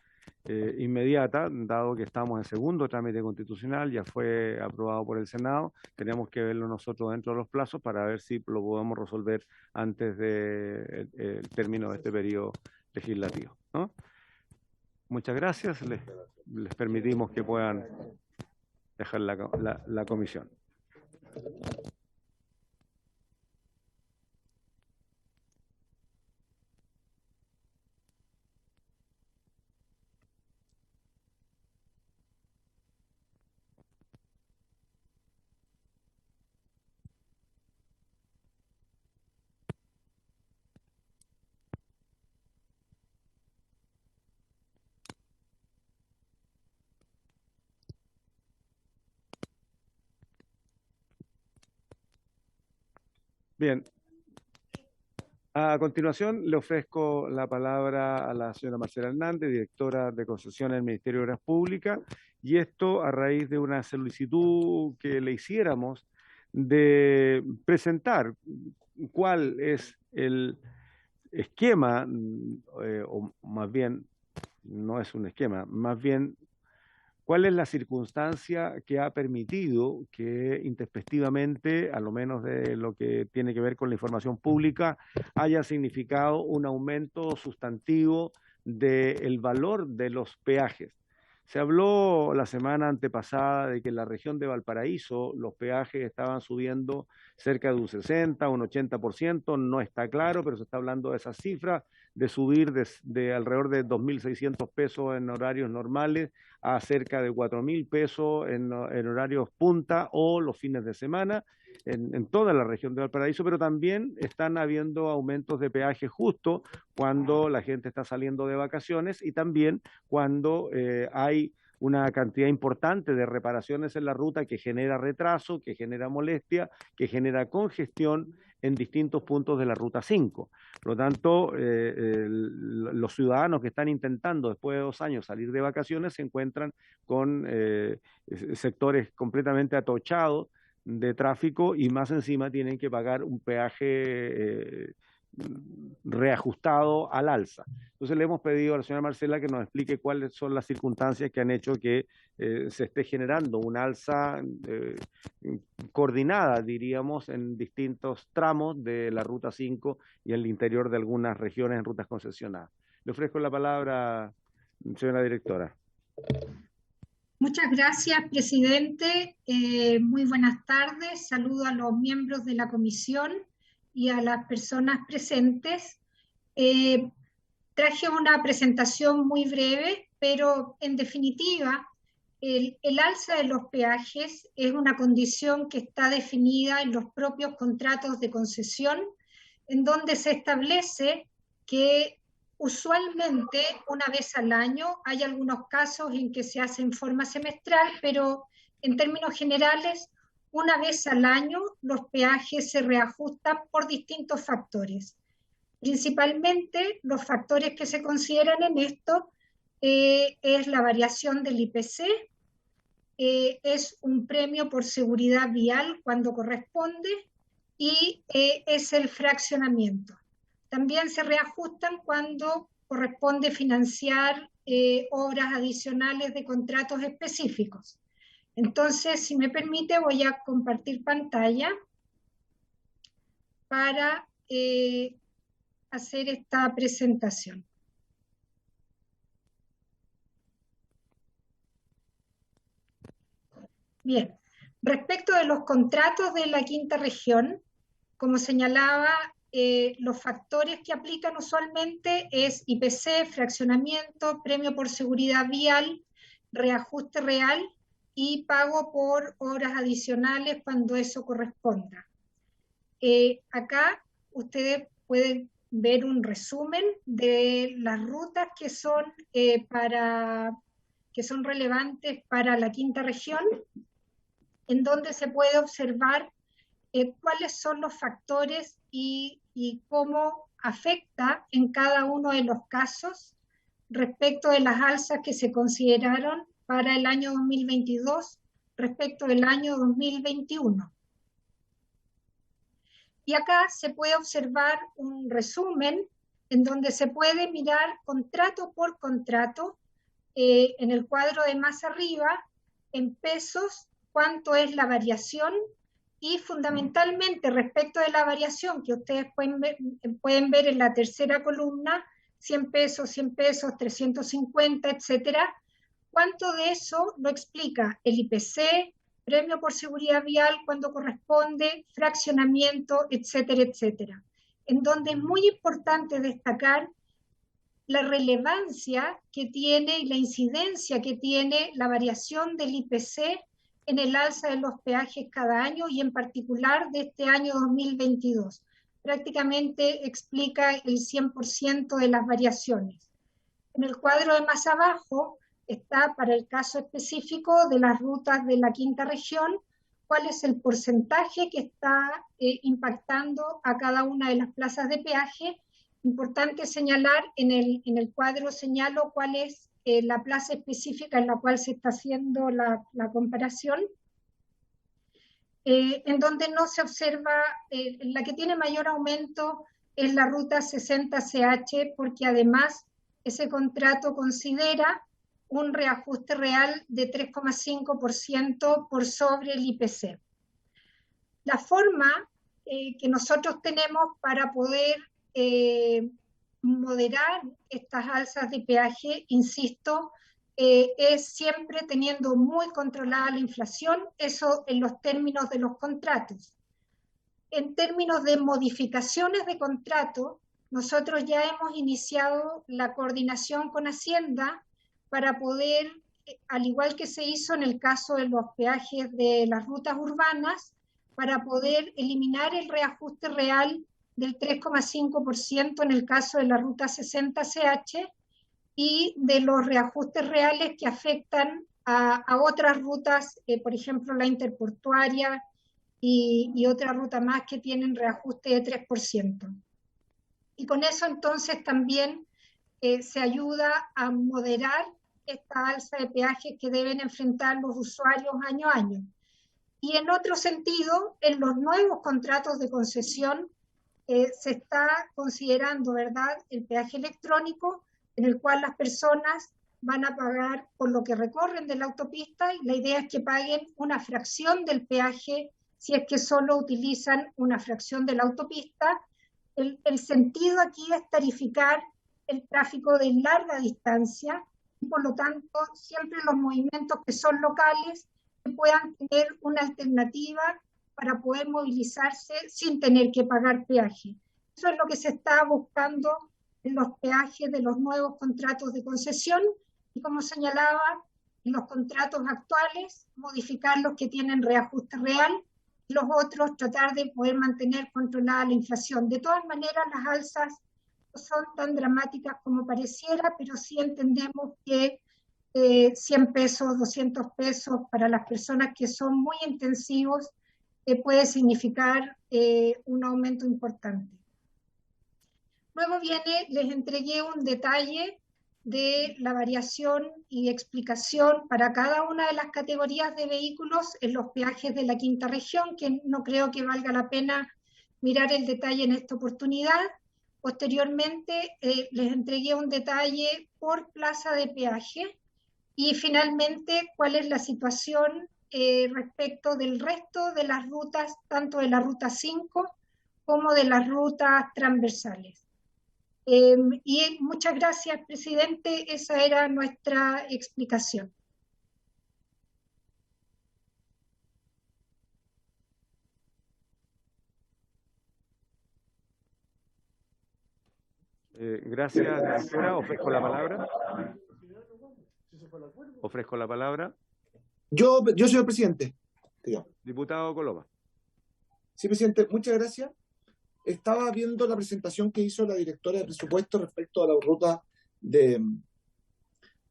inmediata, dado que estamos en segundo trámite constitucional, ya fue aprobado por el Senado, tenemos que verlo nosotros dentro de los plazos para ver si lo podemos resolver antes del término de este periodo legislativo, ¿no? Muchas gracias, les permitimos que puedan dejar la comisión. Bien. A continuación, le ofrezco la palabra a la señora Marcela Hernández, directora de concesiones del Ministerio de Obras Públicas, y esto a raíz de una solicitud que le hiciéramos de presentar cuál es el esquema, o más bien, no es un esquema, más bien, ¿cuál es la circunstancia que ha permitido que intempestivamente, a lo menos de lo que tiene que ver con la información pública, haya significado un aumento sustantivo del valor de los peajes? Se habló la semana antepasada de que en la región de Valparaíso los peajes estaban subiendo cerca de un 60, un 80%, no está claro, pero se está hablando de esas cifras, de subir de alrededor de 2.600 pesos en horarios normales a cerca de 4.000 pesos en horarios punta o los fines de semana en toda la región de Valparaíso, pero también están habiendo aumentos de peaje justo cuando la gente está saliendo de vacaciones y también cuando hay una cantidad importante de reparaciones en la ruta que genera retraso, que genera molestia, que genera congestión en distintos puntos de la Ruta 5. Por lo tanto, los ciudadanos que están intentando después de 2 años salir de vacaciones se encuentran con sectores completamente atochados de tráfico y más encima tienen que pagar un peaje reajustado al alza. Entonces le hemos pedido a la señora Marcela que nos explique cuáles son las circunstancias que han hecho que se esté generando un alza coordinada, diríamos, en distintos tramos de la Ruta 5 y en el interior de algunas regiones en rutas concesionadas. Le ofrezco la palabra, señora directora. Muchas gracias, presidente. Muy buenas tardes. Saludo a los miembros de la comisión y a las personas presentes. Traje una presentación muy breve, pero en definitiva, el alza de los peajes es una condición que está definida en los propios contratos de concesión, en donde se establece que usualmente una vez al año, hay algunos casos en que se hace en forma semestral, pero en términos generales, una vez al año los peajes se reajustan por distintos factores. Principalmente los factores que se consideran en esto es la variación del IPC, es un premio por seguridad vial cuando corresponde y es el fraccionamiento. También se reajustan cuando corresponde financiar obras adicionales de contratos específicos. Entonces, si me permite, voy a compartir pantalla para hacer esta presentación. Bien, respecto de los contratos de la quinta región, como señalaba, los factores que aplican usualmente es IPC, fraccionamiento, premio por seguridad vial, reajuste real y pago por horas adicionales cuando eso corresponda. Acá ustedes pueden ver un resumen de las rutas que son relevantes para la quinta región, en donde se puede observar cuáles son los factores y cómo afecta en cada uno de los casos respecto de las alzas que se consideraron para el año 2022 respecto del año 2021. Y acá se puede observar un resumen en donde se puede mirar contrato por contrato, en el cuadro de más arriba, en pesos, cuánto es la variación, y fundamentalmente respecto de la variación que ustedes pueden ver en la tercera columna, 100 pesos, 350, etcétera, cuánto de eso lo explica el IPC, premio por seguridad vial cuando corresponde, fraccionamiento, etcétera, etcétera. En donde es muy importante destacar la relevancia que tiene y la incidencia que tiene la variación del IPC en el alza de los peajes cada año y en particular de este año 2022. Prácticamente explica el 100% de las variaciones. En el cuadro de más abajo está para el caso específico de las rutas de la quinta región, cuál es el porcentaje que está impactando a cada una de las plazas de peaje. Importante señalar, en el cuadro señalo cuál es la plaza específica en la cual se está haciendo la comparación, en donde no se observa, la que tiene mayor aumento es la ruta 60CH, porque además ese contrato considera un reajuste real de 3,5% por sobre el IPC. La forma que nosotros tenemos para poder moderar estas alzas de peaje, insisto, es siempre teniendo muy controlada la inflación, eso en los términos de los contratos. En términos de modificaciones de contrato, nosotros ya hemos iniciado la coordinación con Hacienda para poder, al igual que se hizo en el caso de los peajes de las rutas urbanas, para poder eliminar el reajuste real del 3,5% en el caso de la ruta 60CH y de los reajustes reales que afectan a otras rutas, por ejemplo la interportuaria y otra ruta más que tienen reajuste de 3%. Y con eso entonces también se ayuda a moderar esta alza de peajes que deben enfrentar los usuarios año a año. Y en otro sentido, en los nuevos contratos de concesión se está considerando, ¿verdad?, el peaje electrónico, en el cual las personas van a pagar por lo que recorren de la autopista, y la idea es que paguen una fracción del peaje si es que solo utilizan una fracción de la autopista. El sentido aquí es tarificar el tráfico de larga distancia, y por lo tanto siempre los movimientos que son locales que puedan tener una alternativa para poder movilizarse sin tener que pagar peaje. Eso es lo que se está buscando en los peajes de los nuevos contratos de concesión, y como señalaba, en los contratos actuales, modificar los que tienen reajuste real, y los otros tratar de poder mantener controlada la inflación. De todas maneras, las alzas no son tan dramáticas como pareciera, pero sí entendemos que 100 pesos, 200 pesos para las personas que son muy intensivos puede significar un aumento importante. Luego les entregué un detalle de la variación y explicación para cada una de las categorías de vehículos en los peajes de la quinta región, que no creo que valga la pena mirar el detalle en esta oportunidad. Posteriormente les entregué un detalle por plaza de peaje, y finalmente cuál es la situación respecto del resto de las rutas, tanto de la ruta 5 como de las rutas transversales. Y muchas gracias, presidente. Esa era nuestra explicación. Gracias, directora. Ofrezco la palabra. Ofrezco la palabra. Yo, señor presidente. Digamos. Diputado Coloma. Sí, presidente, muchas gracias. Estaba viendo la presentación que hizo la directora de presupuesto respecto a la ruta de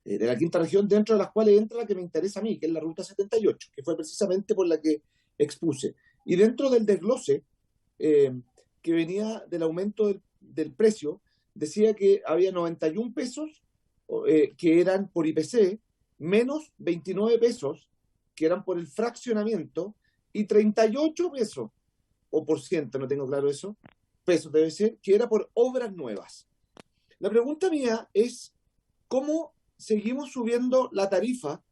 la quinta región, dentro de las cuales entra la que me interesa a mí, que es la ruta 78, que fue precisamente por la que expuse. Y dentro del desglose que venía del aumento del precio, decía que había 91 pesos que eran por IPC, menos 29 pesos que eran por el fraccionamiento, y 38 pesos, o por ciento, no tengo claro eso, pesos debe ser, que era por obras nuevas. La pregunta mía es, ¿cómo seguimos subiendo la tarifa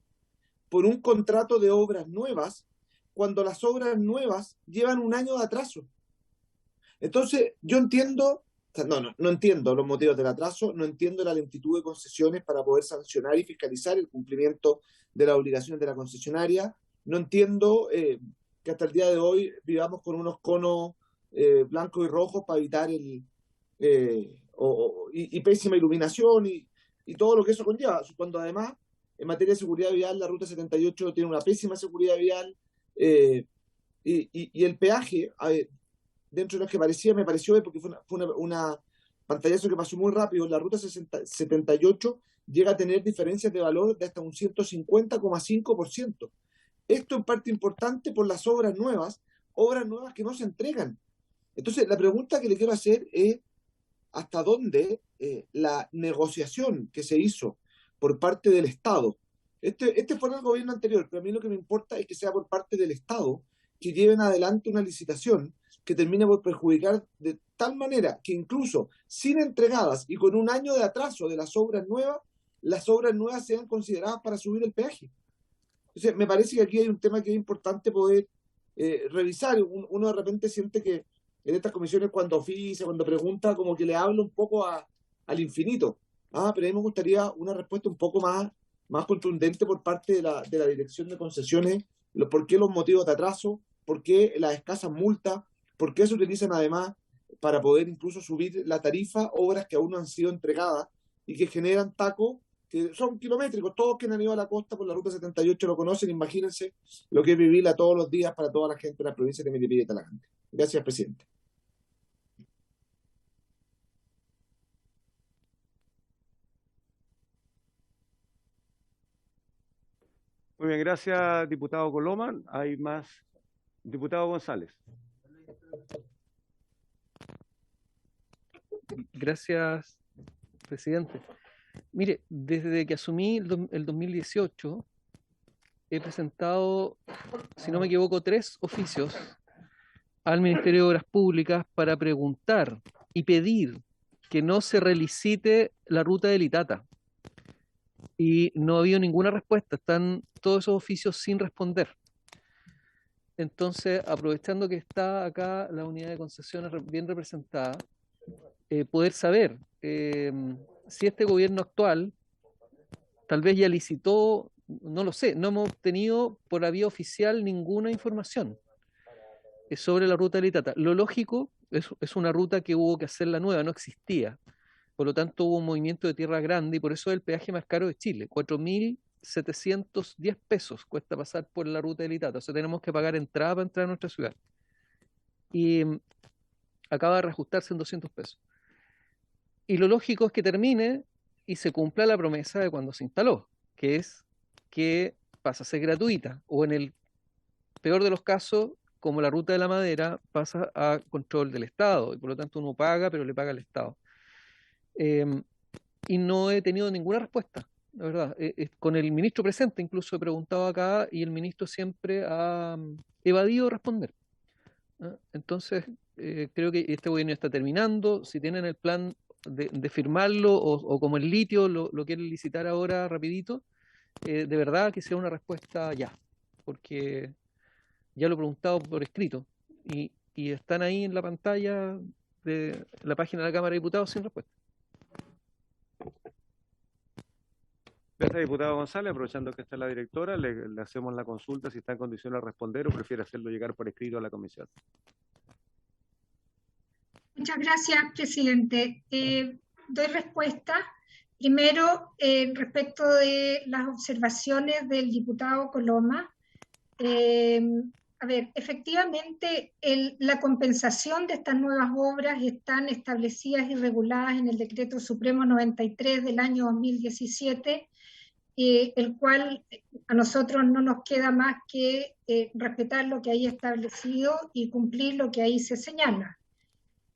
por un contrato de obras nuevas cuando las obras nuevas llevan un año de atraso? Entonces, yo entiendo, no entiendo los motivos del atraso, no entiendo la lentitud de concesiones para poder sancionar y fiscalizar el cumplimiento de las obligaciones de la concesionaria, no entiendo que hasta el día de hoy vivamos con unos conos blancos y rojos para evitar y pésima iluminación y todo lo que eso conlleva, cuando además en materia de seguridad vial la ruta 78 tiene una pésima seguridad vial y el peaje, dentro de lo que me pareció, porque fue una pantallazo que pasó muy rápido, la ruta 78 llega a tener diferencias de valor de hasta un 150,5%. Esto en parte importante por las obras nuevas que no se entregan. Entonces, la pregunta que le quiero hacer es hasta dónde la negociación que se hizo por parte del Estado, este fue en el gobierno anterior, pero a mí lo que me importa es que sea por parte del Estado, que lleven adelante una licitación que termine por perjudicar de tal manera que incluso sin entregadas y con un año de atraso de las obras nuevas sean consideradas para subir el peaje. Entonces, me parece que aquí hay un tema que es importante poder revisar. Uno de repente siente que en estas comisiones cuando oficia, cuando pregunta, como que le habla un poco al infinito. Pero a mí me gustaría una respuesta un poco más contundente por parte de la Dirección de Concesiones, por qué los motivos de atraso, por qué las escasas multas, por qué se utilizan además para poder incluso subir la tarifa, obras que aún no han sido entregadas y que generan tacos que son kilométricos. Todos que han ido a la costa por la Ruta 78 lo conocen. Imagínense lo que es vivirla todos los días para toda la gente de las provincias de Melipilla y Talagante. Gracias, presidente. Muy bien, gracias, diputado Coloma. Hay más. Diputado González. Gracias, presidente. Mire, desde que asumí el 2018, he presentado, si no me equivoco, 3 oficios al Ministerio de Obras Públicas para preguntar y pedir que no se relicite la ruta del Itata. Y no ha habido ninguna respuesta, están todos esos oficios sin responder. Entonces, aprovechando que está acá la unidad de concesiones bien representada, poder saber si este gobierno actual tal vez ya licitó, no lo sé, no hemos obtenido por la vía oficial ninguna información sobre la ruta del Itata. Lo lógico es una ruta que hubo que hacerla nueva, no existía. Por lo tanto, hubo un movimiento de tierra grande y por eso es el peaje más caro de Chile. 4.710 pesos cuesta pasar por la ruta del Itata. O sea, tenemos que pagar entrada para entrar a nuestra ciudad. Y acaba de reajustarse en 200 pesos. Y lo lógico es que termine y se cumpla la promesa de cuando se instaló, que es que pasa a ser gratuita, o en el peor de los casos, como la ruta de la madera, pasa a control del Estado, y por lo tanto uno paga, pero le paga al Estado. Y no he tenido ninguna respuesta, la verdad. Con el ministro presente incluso he preguntado acá, y el ministro siempre ha evadido responder. Entonces, creo que este gobierno está terminando. Si tienen el plan de firmarlo o como el litio lo quieren licitar ahora rapidito, de verdad que sea una respuesta ya, porque ya lo he preguntado por escrito y están ahí en la pantalla de la página de la Cámara de Diputados sin respuesta. Gracias, diputado González. Aprovechando que está la directora, le hacemos la consulta si está en condición de responder o prefiere hacerlo llegar por escrito a la comisión. Muchas gracias, presidente. Doy respuesta. Primero, respecto de las observaciones del diputado Coloma. A ver, efectivamente, la compensación de estas nuevas obras están establecidas y reguladas en el Decreto Supremo 93 del año 2017, el cual a nosotros no nos queda más que respetar lo que hay establecido y cumplir lo que ahí se señala.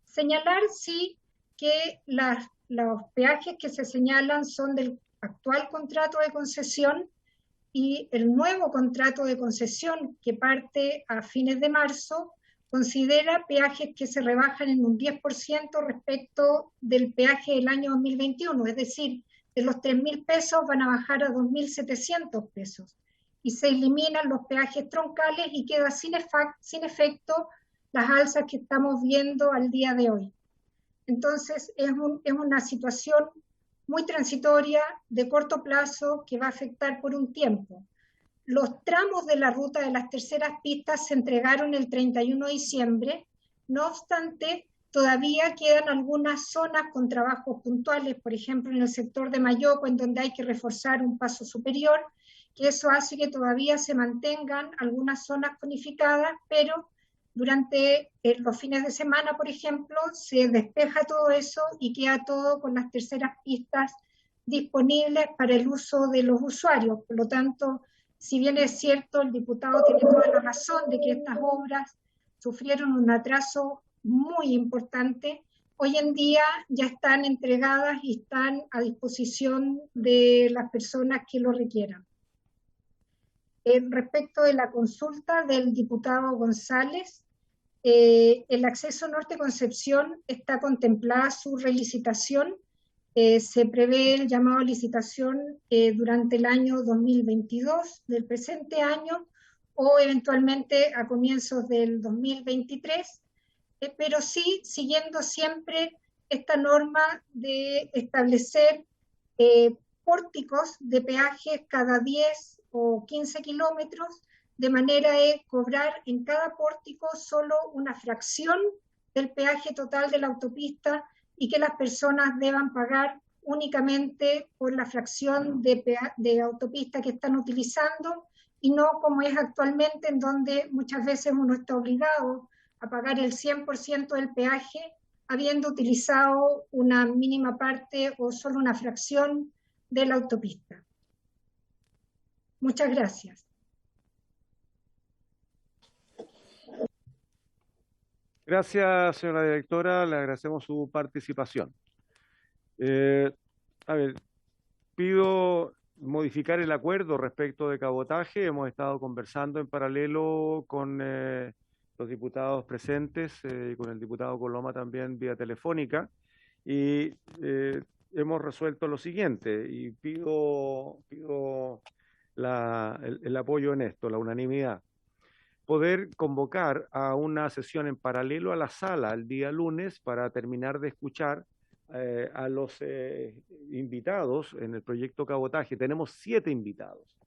Señalar, sí, que los peajes que se señalan son del actual contrato de concesión y el nuevo contrato de concesión que parte a fines de marzo considera peajes que se rebajan en un 10% respecto del peaje del año 2021, es decir, de los 3.000 pesos van a bajar a 2.700 pesos y se eliminan los peajes troncales y queda sin efecto las alzas que estamos viendo al día de hoy. Entonces, es una situación muy transitoria, de corto plazo, que va a afectar por un tiempo. Los tramos de la ruta de las terceras pistas se entregaron el 31 de diciembre, no obstante, todavía quedan algunas zonas con trabajos puntuales, por ejemplo, en el sector de Mayoco, en donde hay que reforzar un paso superior, que eso hace que todavía se mantengan algunas zonas conificadas, pero durante los fines de semana, por ejemplo, se despeja todo eso y queda todo con las terceras pistas disponibles para el uso de los usuarios. Por lo tanto, Si bien es cierto, el diputado tiene toda la razón de que estas obras sufrieron un atraso muy importante, hoy en día ya están entregadas y están a disposición de las personas que lo requieran. Respecto de la consulta del diputado González, el acceso Norte Concepción está contemplada su relicitación. Se prevé el llamado a licitación durante el año 2022 del presente año o eventualmente a comienzos del 2023, pero sí siguiendo siempre esta norma de establecer pórticos de peajes cada 10 o 15 kilómetros, de manera de cobrar en cada pórtico solo una fracción del peaje total de la autopista y que las personas deban pagar únicamente por la fracción de autopista que están utilizando y no como es actualmente, en donde muchas veces uno está obligado a pagar el 100% del peaje habiendo utilizado una mínima parte o solo una fracción de la autopista. Muchas gracias. Gracias, señora directora. Le agradecemos su participación. A ver, pido modificar el acuerdo respecto de cabotaje. Hemos estado conversando en paralelo con los diputados presentes y con el diputado Coloma también vía telefónica, y hemos resuelto lo siguiente, y pido el apoyo en esto, la unanimidad. Poder convocar a una sesión en paralelo a la sala el día lunes para terminar de escuchar a los invitados en el proyecto Cabotaje. Tenemos 7 invitados.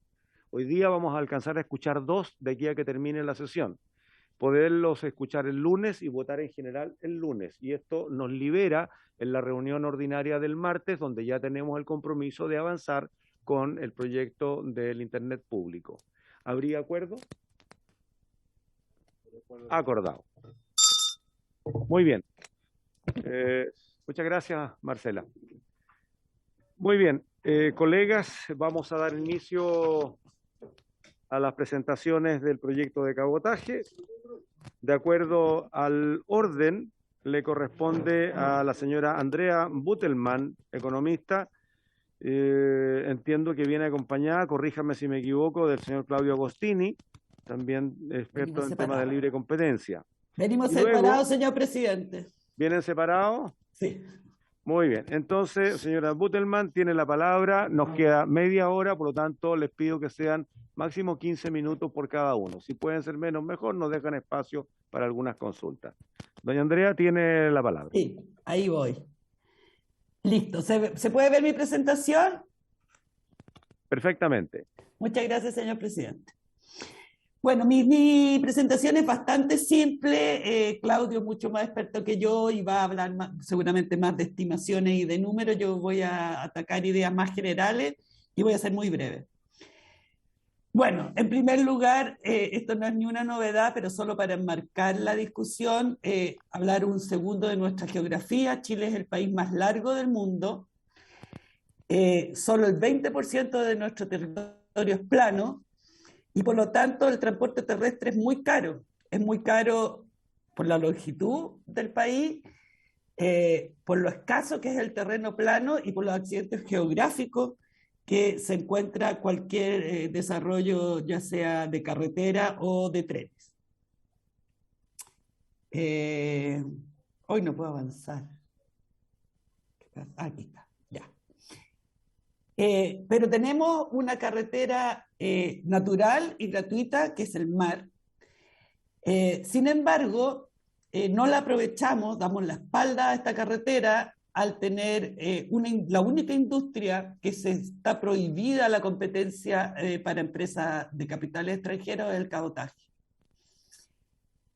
Hoy día vamos a alcanzar a escuchar 2 de aquí a que termine la sesión. Poderlos escuchar el lunes y votar en general el lunes. Y esto nos libera en la reunión ordinaria del martes, donde ya tenemos el compromiso de avanzar con el proyecto del Internet público. ¿Habría acuerdo? Acordado. Muy bien. Muchas gracias, Marcela. Muy bien, colegas, vamos a dar inicio a las presentaciones del proyecto de cabotaje. De acuerdo al orden, le corresponde a la señora Andrea Butelman, economista. Entiendo que viene acompañada, corríjame si me equivoco, del señor Claudio Agostini, también experto en temas de libre competencia. Venimos separados, señor presidente. ¿Vienen separados? Sí. Muy bien. Entonces, señora Butelman, tiene la palabra. Nos queda media hora, por lo tanto, les pido que sean máximo 15 minutos por cada uno. Si pueden ser menos, mejor, nos dejan espacio para algunas consultas. Doña Andrea, tiene la palabra. Sí, ahí voy. Listo. ¿Se puede ver mi presentación? Perfectamente. Muchas gracias, señor presidente. Bueno, mi presentación es bastante simple. Claudio es mucho más experto que yo y va a hablar seguramente más de estimaciones y de números. Yo voy a atacar ideas más generales y voy a ser muy breve. Bueno, en primer lugar, esto no es ni una novedad, pero solo para enmarcar la discusión, hablar un segundo de nuestra geografía. Chile es el país más largo del mundo. Solo el 20% de nuestro territorio es plano. Y por lo tanto el transporte terrestre es muy caro. Es muy caro por la longitud del país, por lo escaso que es el terreno plano y por los accidentes geográficos que se encuentra cualquier desarrollo, ya sea de carretera o de trenes. Hoy no puedo avanzar. Aquí está, ya. Pero tenemos una carretera natural y gratuita, que es el mar. Sin embargo, no la aprovechamos, damos la espalda a esta carretera al tener la única industria que se está prohibida la competencia para empresas de capitales extranjeros es el cabotaje.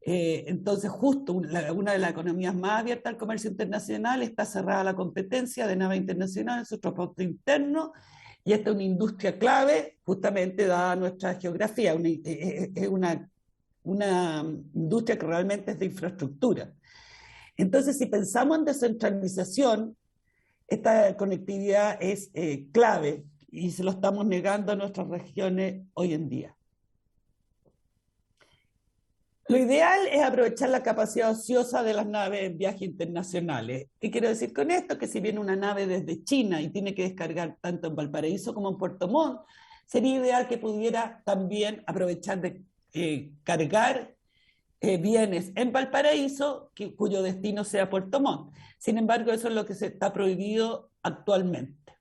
Entonces, justo una de las economías más abiertas al comercio internacional está cerrada a la competencia de naves internacionales en su transporte interno, y esta es una industria clave, justamente dada nuestra geografía, es una industria que realmente es de infraestructura. Entonces, si pensamos en descentralización, esta conectividad es clave, y se lo estamos negando a nuestras regiones hoy en día. Lo ideal es aprovechar la capacidad ociosa de las naves en viajes internacionales. ¿Qué quiero decir con esto? Que si viene una nave desde China y tiene que descargar tanto en Valparaíso como en Puerto Montt, sería ideal que pudiera también aprovechar de cargar bienes en Valparaíso cuyo destino sea Puerto Montt. Sin embargo, eso es lo que se está prohibido actualmente.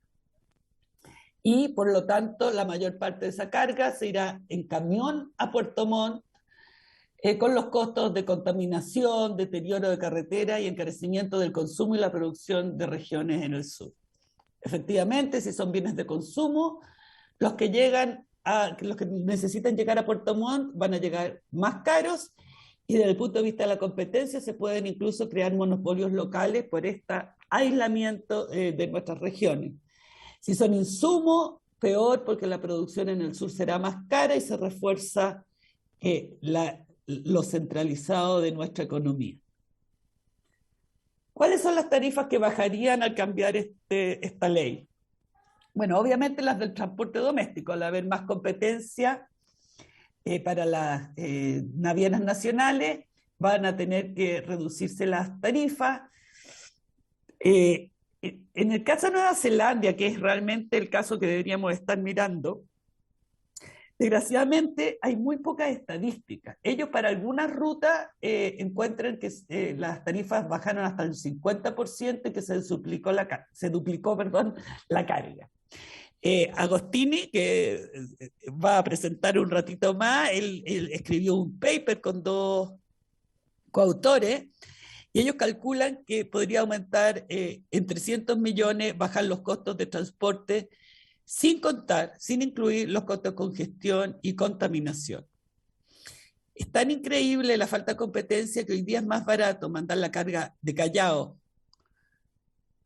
Y por lo tanto, la mayor parte de esa carga se irá en camión a Puerto Montt, con los costos de contaminación, deterioro de carretera y encarecimiento del consumo y la producción de regiones en el sur. Efectivamente, si son bienes de consumo, los que necesitan llegar a Puerto Montt van a llegar más caros, y desde el punto de vista de la competencia se pueden incluso crear monopolios locales por este aislamiento de nuestras regiones. Si son insumos, peor, porque la producción en el sur será más cara y se refuerza lo centralizado de nuestra economía. ¿Cuáles son las tarifas que bajarían al cambiar esta ley? Bueno, obviamente las del transporte doméstico. Al haber más competencia para las navieras nacionales, van a tener que reducirse las tarifas. En el caso de Nueva Zelanda, que es realmente el caso que deberíamos estar mirando, desgraciadamente hay muy pocas estadísticas. Ellos para algunas rutas encuentran que las tarifas bajaron hasta el 50% y que se duplicó la carga. Agostini, que va a presentar un ratito más, él escribió un paper con 2 coautores, y ellos calculan que podría aumentar en 300 millones, bajar los costos de transporte, sin incluir los costos de congestión y contaminación. Es tan increíble la falta de competencia que hoy día es más barato mandar la carga de Callao,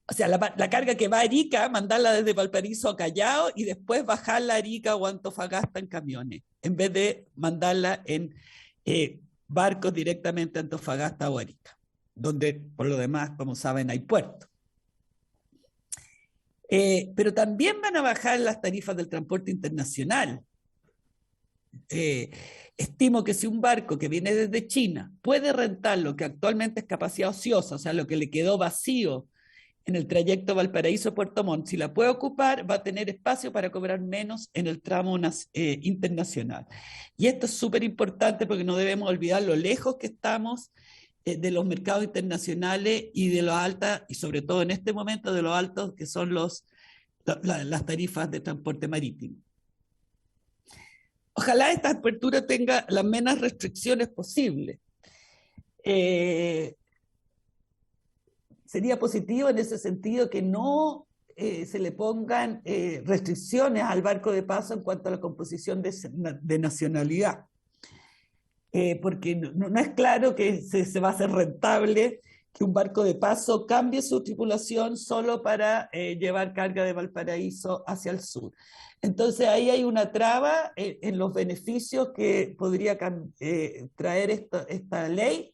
o sea, la carga que va a Arica, mandarla desde Valparaíso a Callao y después bajarla a Arica o Antofagasta en camiones, en vez de mandarla en barcos directamente a Antofagasta o Arica, donde por lo demás, como saben, hay puertos. Pero también van a bajar las tarifas del transporte internacional. Estimo que si un barco que viene desde China puede rentar lo que actualmente es capacidad ociosa, o sea, lo que le quedó vacío en el trayecto Valparaíso-Puerto Montt, si la puede ocupar, va a tener espacio para cobrar menos en el tramo internacional. Y esto es súper importante porque no debemos olvidar lo lejos que estamos de los mercados internacionales y de lo altas, y sobre todo en este momento de lo altos que son las tarifas de transporte marítimo. Ojalá esta apertura tenga las menos restricciones posibles. Sería positivo en ese sentido que no se le pongan restricciones al barco de paso en cuanto a la composición de nacionalidad. Porque no es claro que se va a hacer rentable que un barco de paso cambie su tripulación solo para llevar carga de Valparaíso hacia el sur. Entonces ahí hay una traba en los beneficios que podría traer esta ley,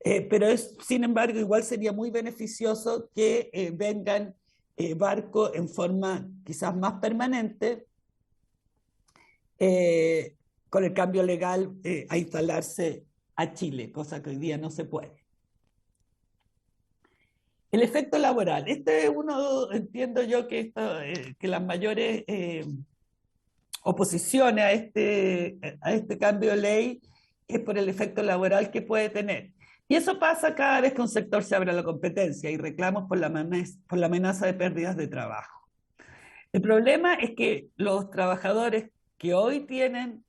pero sin embargo igual sería muy beneficioso que vengan barcos en forma quizás más permanente, con el cambio legal a instalarse a Chile, cosa que hoy día no se puede. El efecto laboral. Entiendo yo que las mayores oposiciones a este cambio de ley es por el efecto laboral que puede tener. Y eso pasa cada vez que un sector se abre a la competencia y reclamos por la amenaza de pérdidas de trabajo. El problema es que los trabajadores que hoy tienen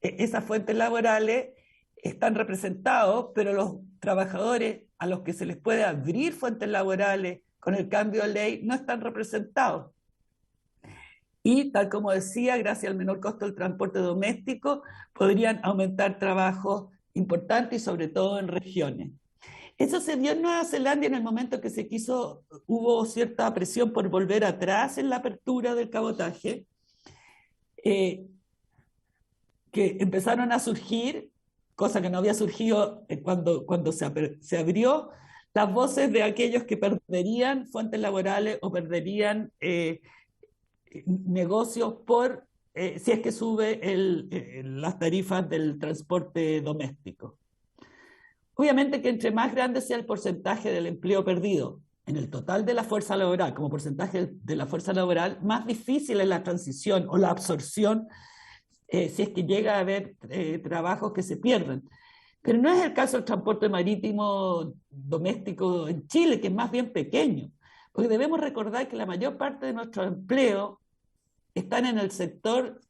esas fuentes laborales están representados, pero los trabajadores a los que se les puede abrir fuentes laborales con el cambio de ley no están representados. Y tal como decía, gracias al menor costo del transporte doméstico, podrían aumentar trabajos importantes y sobre todo en regiones. Eso se dio en Nueva Zelanda en el momento que hubo cierta presión por volver atrás en la apertura del cabotaje, que empezaron a surgir, cosa que no había surgido cuando se abrió, las voces de aquellos que perderían fuentes laborales o perderían negocios por si es que sube las tarifas del transporte doméstico. Obviamente que entre más grande sea el porcentaje del empleo perdido en el total de la fuerza laboral, como porcentaje de la fuerza laboral, más difícil es la transición o la absorción si es que llega a haber trabajos que se pierden. Pero no es el caso del transporte marítimo doméstico en Chile, que es más bien pequeño, porque debemos recordar que la mayor parte de nuestro empleo están en el sector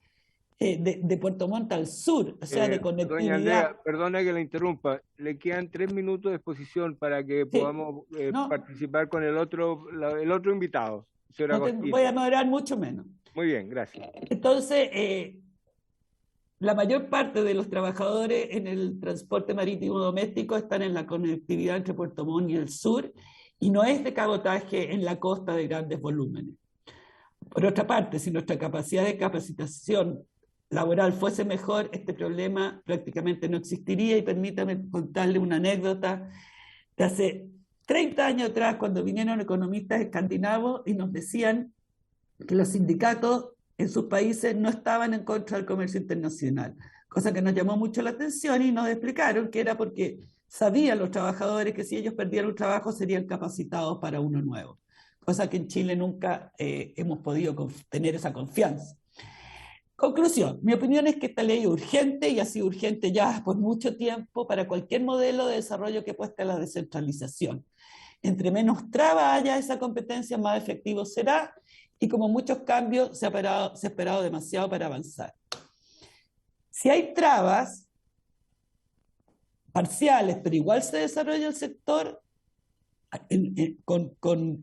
de Puerto Montt al sur, o sea, de conectividad. Doña Andrea, perdona que la interrumpa, le quedan 3 minutos de exposición para que podamos participar con el otro invitado. Voy a moderar mucho menos. Muy bien, gracias. Entonces, la mayor parte de los trabajadores en el transporte marítimo doméstico están en la conectividad entre Puerto Montt y el sur, y no es de cabotaje en la costa de grandes volúmenes. Por otra parte, si nuestra capacidad de capacitación laboral fuese mejor, este problema prácticamente no existiría. Y permítame contarle una anécdota de hace 30 años atrás, cuando vinieron economistas escandinavos y nos decían que los sindicatos en sus países no estaban en contra del comercio internacional, cosa que nos llamó mucho la atención, y nos explicaron que era porque sabían los trabajadores que si ellos perdían un trabajo serían capacitados para uno nuevo, cosa que en Chile nunca hemos podido tener esa confianza. Conclusión, mi opinión es que esta ley es urgente, y ha sido urgente ya por mucho tiempo para cualquier modelo de desarrollo que apueste a la descentralización. Entre menos traba haya esa competencia, más efectivo será, y como muchos cambios se ha esperado demasiado para avanzar. Si hay trabas parciales, pero igual se desarrolla el sector con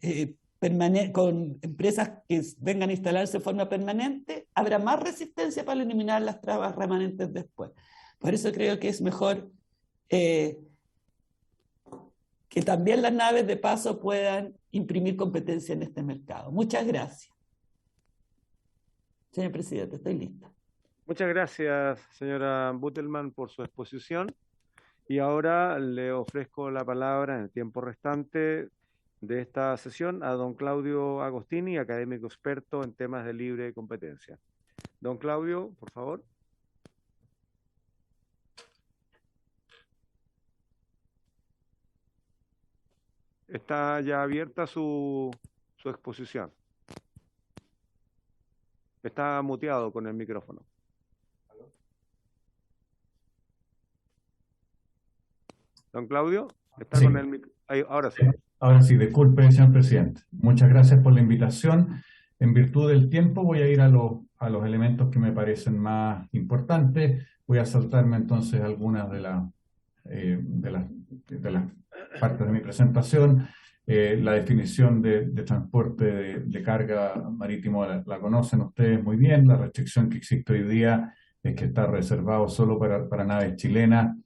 empresas que vengan a instalarse de forma permanente, habrá más resistencia para eliminar las trabas remanentes después. Por eso creo que es mejor que también las naves de paso puedan imprimir competencia en este mercado. Muchas gracias. Señor presidente, estoy lista. Muchas gracias, señora Buttelman, por su exposición. Y ahora le ofrezco la palabra en el tiempo restante de esta sesión a don Claudio Agostini, académico experto en temas de libre competencia. Don Claudio, por favor. Está ya abierta su exposición. Está muteado con el micrófono. Don Claudio, está con el micrófono. Ahora sí. Ahora sí, disculpe, señor presidente. Muchas gracias por la invitación. En virtud del tiempo voy a ir a los elementos que me parecen más importantes. Voy a saltarme entonces algunas de las partes de mi presentación. La definición de transporte de carga marítimo la conocen ustedes muy bien. La restricción que existe hoy día es que está reservado solo para naves chilenas.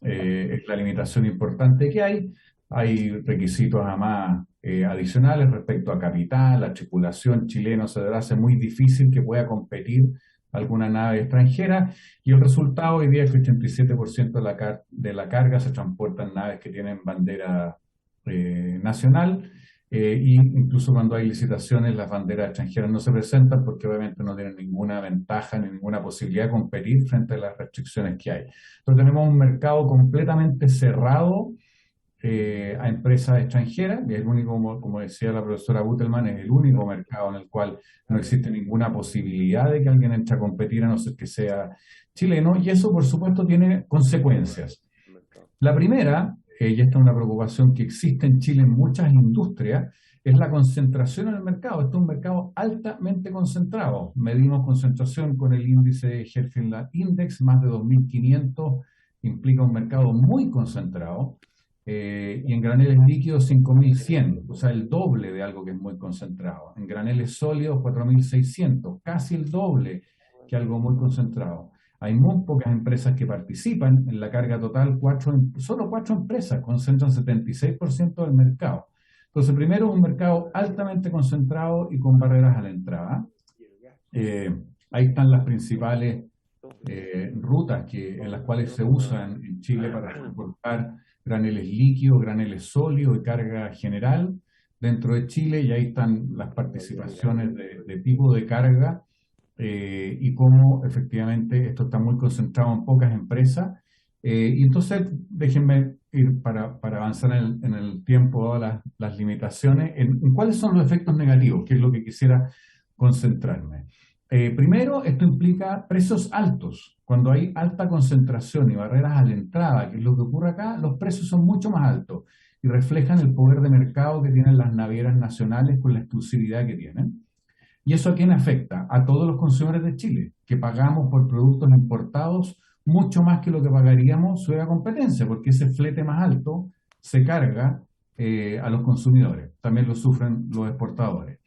Es la limitación importante que hay. Hay requisitos además adicionales respecto a capital, a tripulación chilena. Se hace muy difícil que pueda competir alguna nave extranjera, y el resultado hoy día es que el 87% de la carga se transporta en naves que tienen bandera nacional, y incluso cuando hay licitaciones las banderas extranjeras no se presentan porque obviamente no tienen ninguna ventaja ni ninguna posibilidad de competir frente a las restricciones que hay. Entonces tenemos un mercado completamente cerrado a empresas extranjeras, y es el único, como decía la profesora Buttelman, es el único mercado en el cual no existe ninguna posibilidad de que alguien entre a competir a no ser que sea chileno, y eso por supuesto tiene consecuencias. La primera, y esta es una preocupación que existe en Chile en muchas industrias, es la concentración en el mercado. Este es un mercado altamente concentrado. Medimos concentración con el índice Herfindahl Index, más de 2.500, implica un mercado muy concentrado. Y en graneles líquidos 5.100, o sea, el doble de algo que es muy concentrado. En graneles sólidos 4.600, casi el doble que algo muy concentrado. Hay muy pocas empresas que participan en la carga total, solo 4 empresas concentran 76% del mercado. Entonces, primero, un mercado altamente concentrado y con barreras a la entrada. Ahí están las principales rutas en las cuales se usan en Chile para transportar graneles líquidos, graneles sólidos y carga general. dentro de Chile, y ahí están las participaciones de tipo de carga y cómo efectivamente esto está muy concentrado en pocas empresas. Y entonces, déjenme ir para avanzar en el tiempo, dadas las limitaciones, en cuáles son los efectos negativos, que es lo que quisiera concentrarme. Primero, esto implica precios altos. Cuando hay alta concentración y barreras a la entrada, que es lo que ocurre acá, los precios son mucho más altos y reflejan el poder de mercado que tienen las navieras nacionales con la exclusividad que tienen. ¿Y eso a quién afecta? A todos los consumidores de Chile, que pagamos por productos importados mucho más que lo que pagaríamos si hubiera competencia, porque ese flete más alto se carga a los consumidores. También lo sufren los exportadores.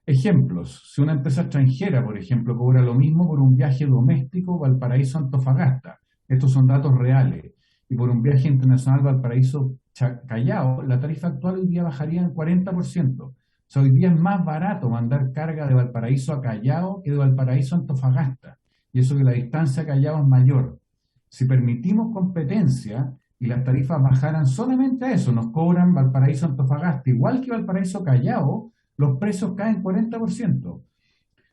Ejemplos: si una empresa extranjera, por ejemplo, cobra lo mismo por un viaje doméstico Valparaíso-Antofagasta, estos son datos reales, y por un viaje internacional Valparaíso-Callao, la tarifa actual hoy día bajaría en 40%. O sea, hoy día es más barato mandar carga de Valparaíso a Callao que de Valparaíso a Antofagasta, y eso que la distancia a Callao es mayor. Si permitimos competencia y las tarifas bajaran solamente a eso, nos cobran Valparaíso-Antofagasta igual que Valparaíso-Callao, los precios caen 40%.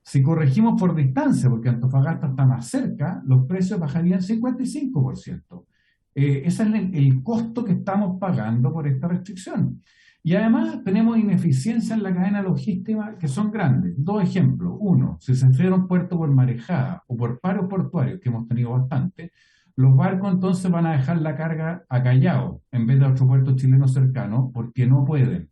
Si corregimos por distancia, porque Antofagasta está más cerca, los precios bajarían 55%. Ese es el costo que estamos pagando por esta restricción. Y además tenemos ineficiencia en la cadena logística que son grandes. Dos ejemplos. Uno, si se cierra un puerto por marejada o por paros portuarios, que hemos tenido bastante, los barcos entonces van a dejar la carga a Callao en vez de a otro puerto chileno cercano, porque no pueden.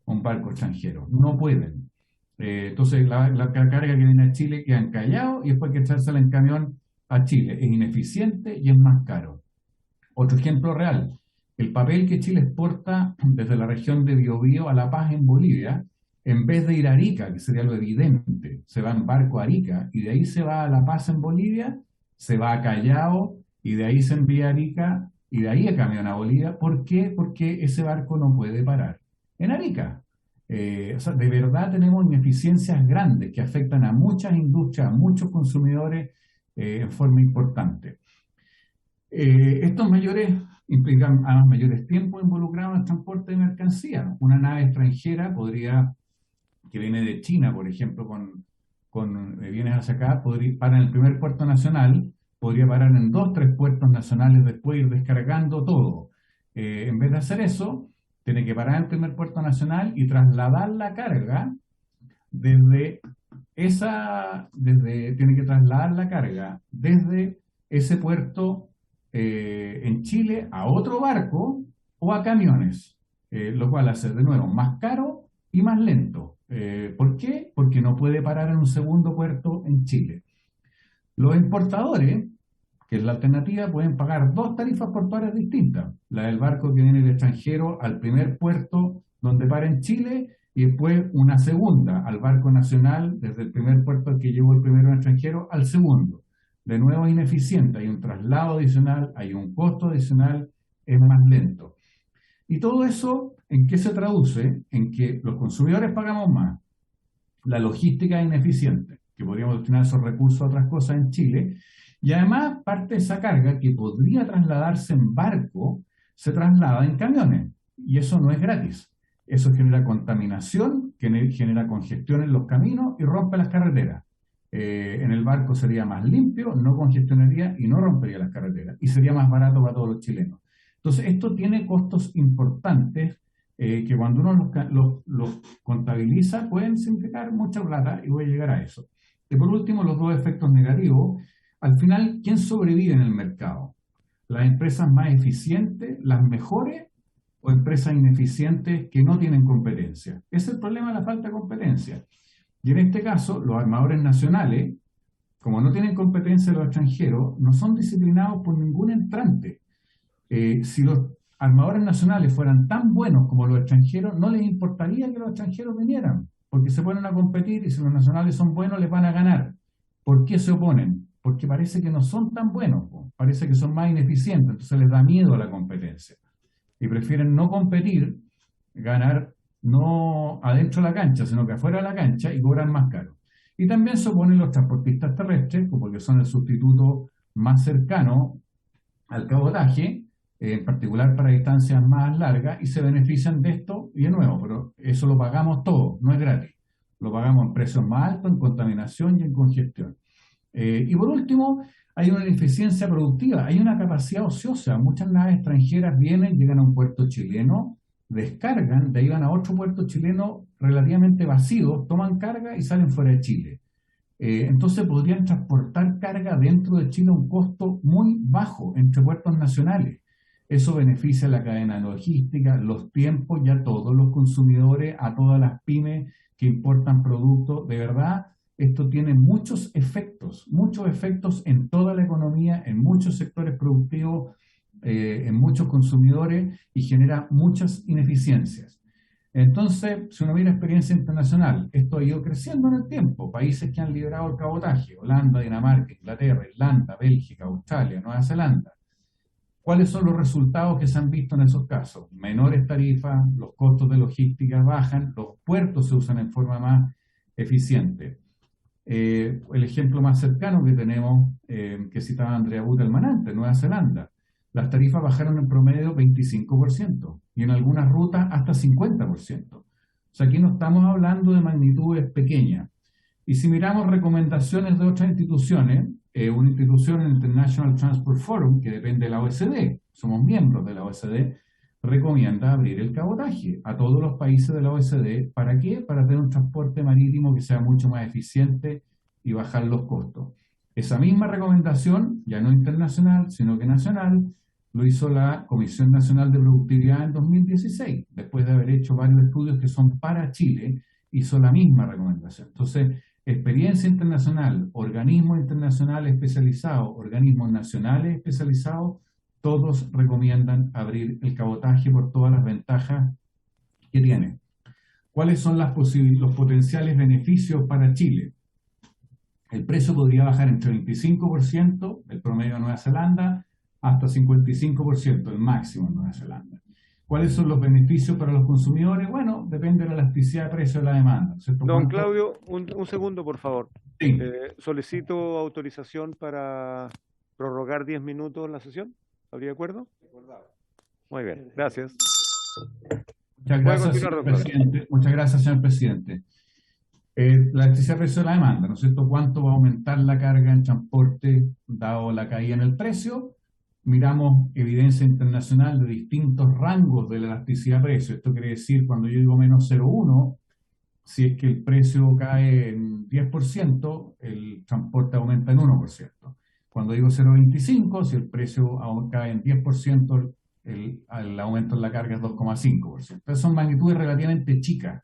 Un barco extranjero, no pueden. Entonces la carga que viene a Chile queda en Callao y después hay que echársela en camión a Chile. Es ineficiente y es más caro. Otro ejemplo real: el papel que Chile exporta desde la región de Biobío a La Paz en Bolivia, en vez de ir a Arica, que sería lo evidente, se va en barco a Arica y de ahí se va a La Paz en Bolivia, se va a Callao y de ahí se envía a Arica y de ahí a camión a Bolivia. ¿Por qué? Porque ese barco no puede parar en Arica. O sea, de verdad tenemos ineficiencias grandes que afectan a muchas industrias, a muchos consumidores en forma importante. Estos mayores implican además mayores tiempos involucrados en el transporte de mercancía. Una nave extranjera que viene de China, por ejemplo, con bienes hacia acá, parar en el primer puerto nacional, podría parar en 2 o 3 puertos nacionales, después ir descargando todo. En vez de hacer eso, tiene que parar en el primer puerto nacional y trasladar la carga desde ese puerto en Chile a otro barco o a camiones, lo cual hace de nuevo más caro y más lento. ¿Por qué? Porque no puede parar en un segundo puerto en Chile. Los importadores, que es la alternativa, pueden pagar 2 tarifas portuarias distintas: la del barco que viene del extranjero al primer puerto donde para en Chile, y después una segunda al barco nacional desde el primer puerto al que llegó el primero extranjero al segundo. De nuevo es ineficiente, hay un traslado adicional, hay un costo adicional, es más lento. Y todo eso, ¿en qué se traduce? En que los consumidores pagamos más, la logística es ineficiente, que podríamos destinar esos recursos a otras cosas en Chile, y además parte de esa carga que podría trasladarse en barco se traslada en camiones, y eso no es gratis. Eso genera contaminación, genera congestión en los caminos y rompe las carreteras. En el barco sería más limpio, no congestionaría y no rompería las carreteras, y sería más barato para todos los chilenos. Entonces esto tiene costos importantes que cuando uno los contabiliza pueden significar mucha plata, y voy a llegar a eso. Y por último, los 2 efectos negativos. Al final, ¿quién sobrevive en el mercado? ¿Las empresas más eficientes, las mejores, o empresas ineficientes que no tienen competencia? Ese es el problema de la falta de competencia. Y en este caso, los armadores nacionales, como no tienen competencia de los extranjeros, no son disciplinados por ningún entrante. Si los armadores nacionales fueran tan buenos como los extranjeros, no les importaría que los extranjeros vinieran, porque se ponen a competir y si los nacionales son buenos les van a ganar. ¿Por qué se oponen? Porque parece que no son tan buenos, parece que son más ineficientes, entonces les da miedo a la competencia. Y prefieren no competir, ganar no adentro de la cancha, sino que afuera de la cancha, y cobran más caro. Y también se oponen los transportistas terrestres, porque son el sustituto más cercano al cabotaje, en particular para distancias más largas, y se benefician de esto, y de nuevo, pero eso lo pagamos todo, no es gratis. Lo pagamos en precios más altos, en contaminación y en congestión. Y por último, hay una ineficiencia productiva, hay una capacidad ociosa. Muchas naves extranjeras vienen, llegan a un puerto chileno, descargan, de ahí van a otro puerto chileno relativamente vacío, toman carga y salen fuera de Chile. Entonces podrían transportar carga dentro de Chile a un costo muy bajo entre puertos nacionales. Eso beneficia a la cadena logística, los tiempos y a todos los consumidores, a todas las pymes que importan productos. De verdad, esto tiene muchos efectos en toda la economía, en muchos sectores productivos, en muchos consumidores, y genera muchas ineficiencias. Entonces, si uno mira experiencia internacional, esto ha ido creciendo en el tiempo. Países que han liberado el cabotaje: Holanda, Dinamarca, Inglaterra, Irlanda, Bélgica, Australia, Nueva Zelanda. ¿Cuáles son los resultados que se han visto en esos casos? Menores tarifas, los costos de logística bajan, los puertos se usan en forma más eficiente. El ejemplo más cercano que tenemos, que citaba Andrea Butelman antes, Nueva Zelanda. Las tarifas bajaron en promedio 25% y en algunas rutas hasta 50%. O sea, aquí no estamos hablando de magnitudes pequeñas. Y si miramos recomendaciones de otras instituciones, una institución, el International Transport Forum, que depende de la OECD, somos miembros de la OECD, recomienda abrir el cabotaje a todos los países de la OECD. ¿Para qué? Para tener un transporte marítimo que sea mucho más eficiente y bajar los costos. Esa misma recomendación, ya no internacional, sino que nacional, lo hizo la Comisión Nacional de Productividad en 2016, después de haber hecho varios estudios que son para Chile, hizo la misma recomendación. Entonces, experiencia internacional, organismos internacionales especializados, organismos nacionales especializados, todos recomiendan abrir el cabotaje por todas las ventajas que tiene. ¿Cuáles son los potenciales beneficios para Chile? El precio podría bajar entre 25%, el promedio de Nueva Zelanda, hasta 55%, el máximo en Nueva Zelanda. ¿Cuáles son los beneficios para los consumidores? Bueno, depende de la elasticidad de precio de la demanda, ¿cierto? Don Claudio, un segundo, por favor. Sí. Solicito autorización para prorrogar 10 minutos la sesión. ¿Habría acuerdo? Muy bien, gracias. Muchas gracias, señor presidente. Muchas gracias, señor presidente. La electricidad precio de la demanda, ¿no es cierto? ¿Cuánto va a aumentar la carga en transporte dado la caída en el precio? Miramos evidencia internacional de distintos rangos de la elasticidad precio. Esto quiere decir, cuando yo digo menos 0,1, si es que el precio cae en 10%, el transporte aumenta en 1%. Cuando digo 0,25, si el precio cae en 10%, el aumento en la carga es 2,5%. Entonces son magnitudes relativamente chicas.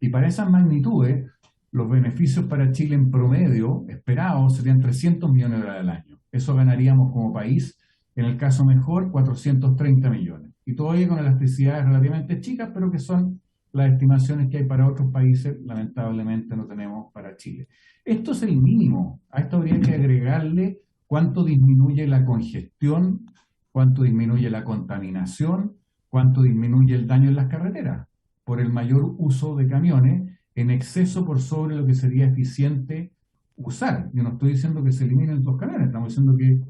Y para esas magnitudes, los beneficios para Chile en promedio esperados serían 300 millones de dólares al año. Eso ganaríamos como país, en el caso mejor, 430 millones. Y todavía con elasticidades relativamente chicas, pero que son las estimaciones que hay para otros países, lamentablemente no tenemos para Chile. Esto es el mínimo. A esto habría que agregarle cuánto disminuye la congestión, cuánto disminuye la contaminación, cuánto disminuye el daño en las carreteras por el mayor uso de camiones en exceso por sobre lo que sería eficiente usar. Yo no estoy diciendo que se eliminen los camiones, estamos diciendo que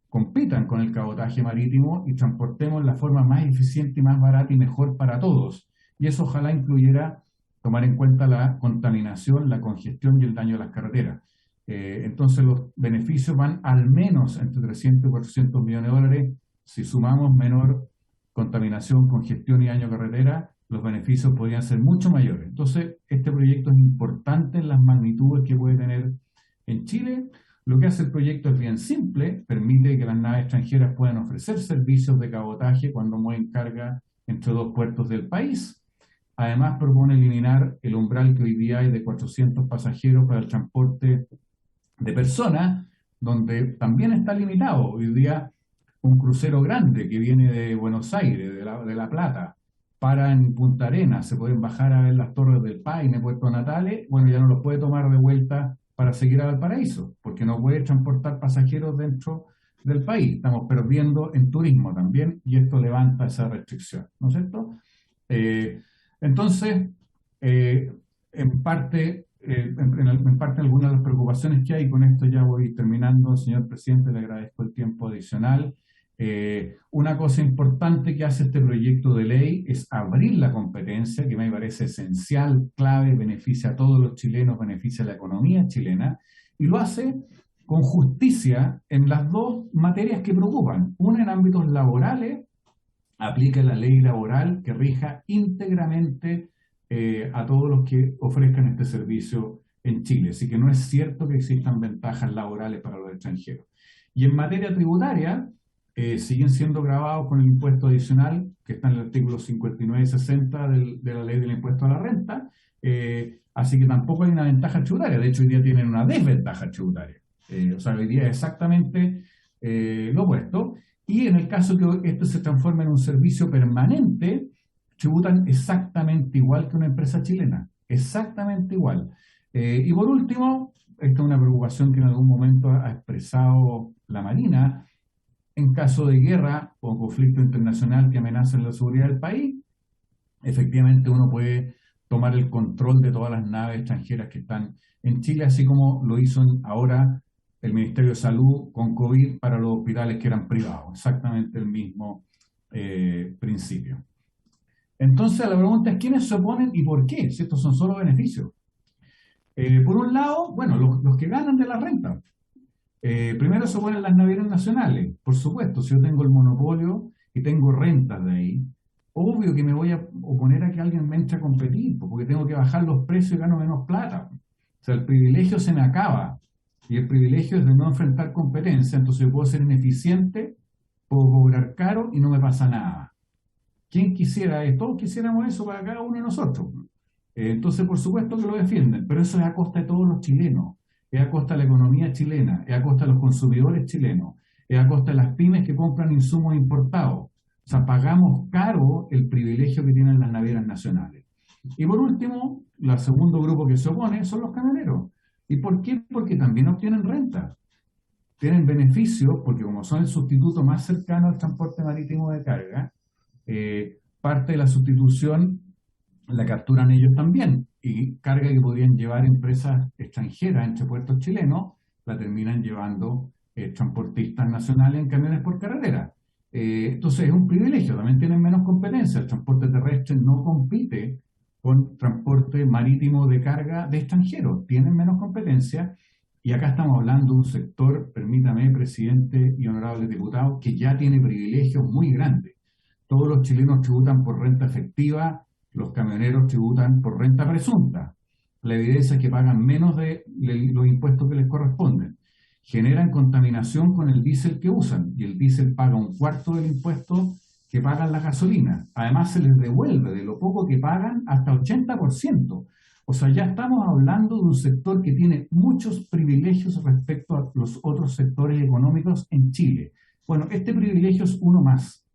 compitan con el cabotaje marítimo y transportemos la forma más eficiente y más barata y mejor para todos. Y eso ojalá incluyera tomar en cuenta la contaminación, la congestión y el daño a las carreteras. Entonces los beneficios van al menos entre 300 y 400 millones de dólares. Si sumamos menor contaminación, congestión y daño a carretera, los beneficios podrían ser mucho mayores. Entonces, este proyecto es importante en las magnitudes que puede tener en Chile. Lo que hace el proyecto es bien simple, permite que las naves extranjeras puedan ofrecer servicios de cabotaje cuando mueven carga entre dos puertos del país. Además, propone eliminar el umbral que hoy día hay de 400 pasajeros para el transporte de personas, donde también está limitado. Hoy día, un crucero grande que viene de Buenos Aires, de La Plata, para en Punta Arenas, se pueden bajar a ver las Torres del Paine, Puerto Natales, bueno, ya no los puede tomar de vuelta para seguir a Valparaíso, porque no puede transportar pasajeros dentro del país. Estamos perdiendo en turismo también, y esto levanta esa restricción, ¿no es cierto? Entonces, en parte algunas de las preocupaciones que hay, con esto ya voy terminando, señor presidente, le agradezco el tiempo adicional, Una cosa importante que hace este proyecto de ley es abrir la competencia, que me parece esencial, clave, beneficia a todos los chilenos, beneficia a la economía chilena, y lo hace con justicia en las dos materias que preocupan. Una en ámbitos laborales, aplica la ley laboral que rija íntegramente a todos los que ofrezcan este servicio en Chile. Así que no es cierto que existan ventajas laborales para los extranjeros. Y en materia tributaria, siguen siendo gravados con el impuesto adicional, que está en el artículo 59 y 60 de la ley del impuesto a la renta, así que tampoco hay una ventaja tributaria. De hecho, hoy día tienen una desventaja tributaria. O sea, hoy día es exactamente lo opuesto. Y en el caso que esto se transforme en un servicio permanente, tributan exactamente igual que una empresa chilena, exactamente igual. Y por último, esta es una preocupación que en algún momento ha expresado la Marina, en caso de guerra o conflicto internacional que amenacen la seguridad del país, efectivamente uno puede tomar el control de todas las naves extranjeras que están en Chile, así como lo hizo ahora el Ministerio de Salud con COVID para los hospitales que eran privados, exactamente el mismo principio. Entonces la pregunta es, ¿quiénes se oponen y por qué? Si estos son solo beneficios. Por un lado, bueno, los que ganan de la renta. Primero se oponen las navieras nacionales. Por supuesto, si yo tengo el monopolio y tengo rentas de ahí, obvio que me voy a oponer a que alguien me entre a competir, porque tengo que bajar los precios y gano menos plata. O sea, el privilegio se me acaba. Y el privilegio es de no enfrentar competencia, entonces yo puedo ser ineficiente, puedo cobrar caro y no me pasa nada. ¿Quién quisiera esto? Todos quisiéramos eso para cada uno de nosotros. Entonces, por supuesto que lo defienden, pero eso es a costa de todos los chilenos, es a costa de la economía chilena, es a costa de los consumidores chilenos, es a costa de las pymes que compran insumos importados. O sea, pagamos caro el privilegio que tienen las navieras nacionales. Y por último, el segundo grupo que se opone son los camioneros. ¿Y por qué? Porque también obtienen renta. Tienen beneficios, porque como son el sustituto más cercano al transporte marítimo de carga, parte de la sustitución la capturan ellos también. Y carga que podrían llevar empresas extranjeras entre puertos chilenos, la terminan llevando transportistas nacionales en camiones por carretera. Entonces es un privilegio, también tienen menos competencia. El transporte terrestre no compite con transporte marítimo de carga de extranjeros, tienen menos competencia, y acá estamos hablando de un sector, permítame, presidente y honorables diputados, que ya tiene privilegios muy grandes. Todos los chilenos tributan por renta efectiva, los camioneros tributan por renta presunta. La evidencia es que pagan menos de los impuestos que les corresponden. Generan contaminación con el diésel que usan, y el diésel paga un cuarto del impuesto que pagan la gasolina. Además se les devuelve de lo poco que pagan hasta 80%. O sea, ya estamos hablando de un sector que tiene muchos privilegios respecto a los otros sectores económicos en Chile. Bueno, este privilegio es uno más.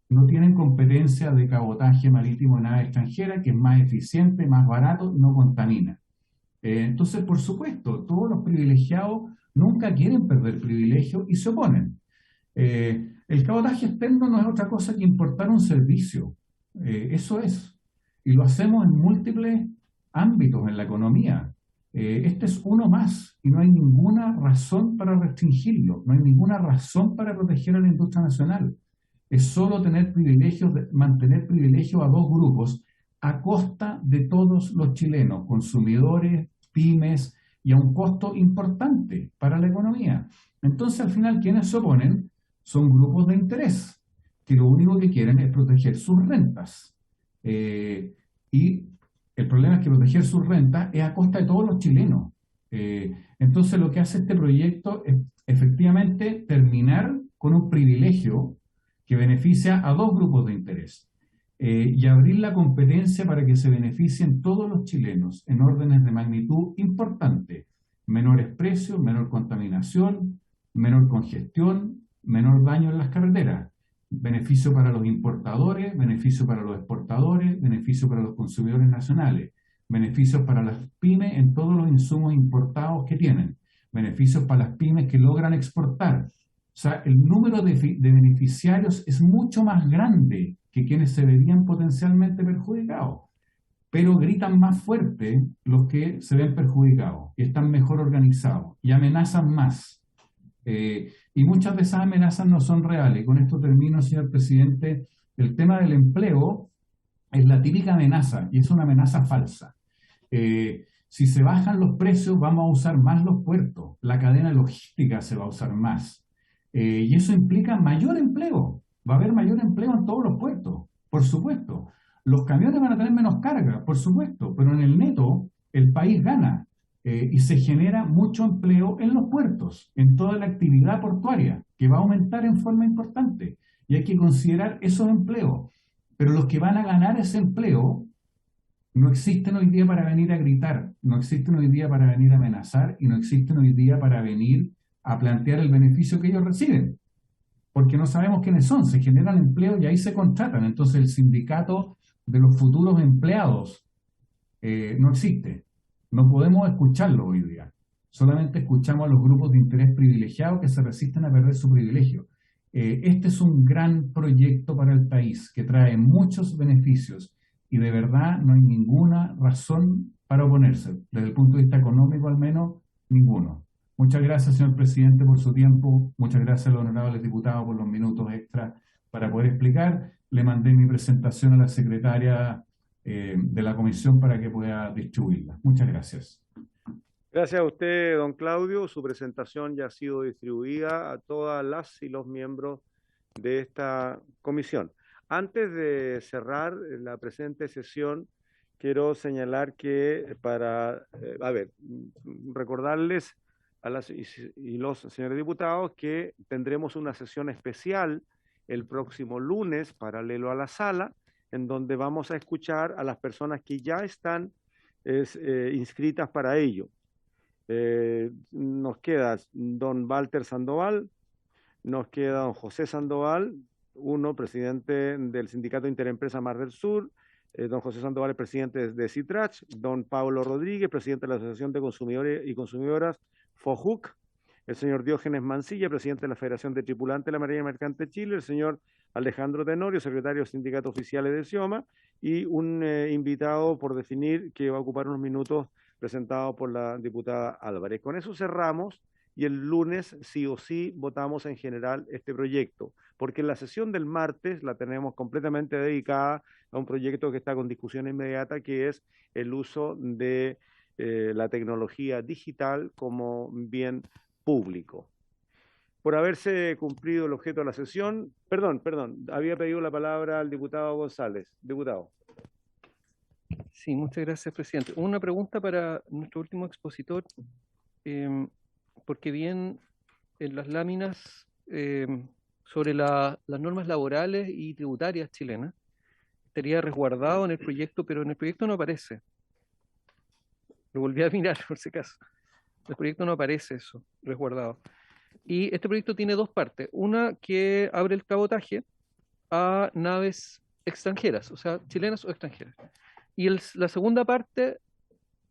No tienen competencia de cabotaje marítimo en nave extranjera, que es más eficiente, más barato y no contamina. Entonces, por supuesto, todos los privilegiados nunca quieren perder privilegio y se oponen. El cabotaje externo no es otra cosa que importar un servicio. Eso es. Y lo hacemos en múltiples ámbitos en la economía. Este es uno más y no hay ninguna razón para restringirlo, no hay ninguna razón para proteger a la industria nacional. Es solo tener privilegios, mantener privilegios a dos grupos a costa de todos los chilenos, consumidores, pymes, y a un costo importante para la economía. Entonces, al final, quienes se oponen son grupos de interés, que lo único que quieren es proteger sus rentas. Y el problema es que proteger sus rentas es a costa de todos los chilenos. Entonces, lo que hace este proyecto es efectivamente terminar con un privilegio que beneficia a dos grupos de interés y abrir la competencia para que se beneficien todos los chilenos en órdenes de magnitud importante: menores precios, menor contaminación, menor congestión, menor daño en las carreteras, beneficio para los importadores, beneficio para los exportadores, beneficio para los consumidores nacionales, beneficios para las pymes en todos los insumos importados que tienen, beneficios para las pymes que logran exportar. O sea, el número de beneficiarios es mucho más grande que quienes se verían potencialmente perjudicados, pero gritan más fuerte los que se ven perjudicados y están mejor organizados y amenazan más. Y muchas de esas amenazas no son reales. Con esto termino, señor presidente. El tema del empleo es la típica amenaza, y es una amenaza falsa. Si se bajan los precios, vamos a usar más los puertos, la cadena logística se va a usar más. Y eso implica mayor empleo. Va a haber mayor empleo en todos los puertos, por supuesto. Los camiones van a tener menos carga, por supuesto, pero en el neto el país gana y se genera mucho empleo en los puertos, en toda la actividad portuaria, que va a aumentar en forma importante. Y hay que considerar esos empleos. Pero los que van a ganar ese empleo no existen hoy día para venir a gritar, no existen hoy día para venir a amenazar y no existen hoy día para venir a plantear el beneficio que ellos reciben. Porque no sabemos quiénes son, se generan empleos y ahí se contratan. Entonces el sindicato de los futuros empleados no existe. No podemos escucharlo hoy día. Solamente escuchamos a los grupos de interés privilegiados que se resisten a perder su privilegio. Este es un gran proyecto para el país que trae muchos beneficios y de verdad no hay ninguna razón para oponerse. Desde el punto de vista económico al menos, ninguno. Muchas gracias, señor presidente, por su tiempo. Muchas gracias a los honorables diputados por los minutos extra para poder explicar. Le mandé mi presentación a la secretaria de la comisión para que pueda distribuirla. Muchas gracias. Gracias a usted, don Claudio. Su presentación ya ha sido distribuida a todas las y los miembros de esta comisión. Antes de cerrar la presente sesión, quiero señalar que recordarles a las y los señores diputados que tendremos una sesión especial el próximo lunes, paralelo a la sala, en donde vamos a escuchar a las personas que ya están inscritas para ello. Nos queda don Walter Sandoval, nos queda don José Sandoval, presidente del Sindicato Interempresa Mar del Sur, don José Sandoval es presidente de CITRACH, don Pablo Rodríguez, presidente de la Asociación de Consumidores y Consumidoras FOJUC, el señor Diógenes Mancilla, presidente de la Federación de Tripulantes de la Marina Mercante de Chile, el señor Alejandro Tenorio, secretario de Sindicatos Oficiales de SIOMA, y un invitado por definir que va a ocupar unos minutos presentado por la diputada Álvarez. Con eso cerramos y el lunes sí o sí votamos en general este proyecto, porque la sesión del martes la tenemos completamente dedicada a un proyecto que está con discusión inmediata, que es el uso de la tecnología digital como bien público. Por haberse cumplido el objeto de la sesión, perdón, había pedido la palabra al diputado González. Diputado. Sí, muchas gracias, presidente. Una pregunta para nuestro último expositor, porque bien en las láminas sobre las normas laborales y tributarias chilenas, estaría resguardado en el proyecto, pero en el proyecto no aparece. Lo volví a mirar por si acaso. El proyecto no aparece eso, resguardado. Y este proyecto tiene dos partes. Una que abre el cabotaje a naves extranjeras, o sea, chilenas o extranjeras. Y la segunda parte,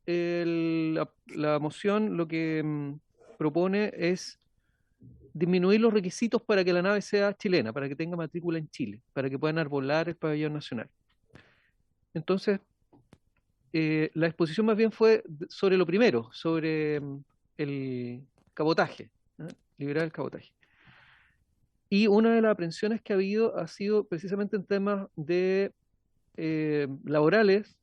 la moción lo que propone es disminuir los requisitos para que la nave sea chilena, para que tenga matrícula en Chile, para que puedan arbolar el pabellón nacional. Entonces, la exposición más bien fue sobre lo primero, sobre el cabotaje, ¿no? Liberar el cabotaje. Y una de las aprensiones que ha habido ha sido precisamente en temas de laborales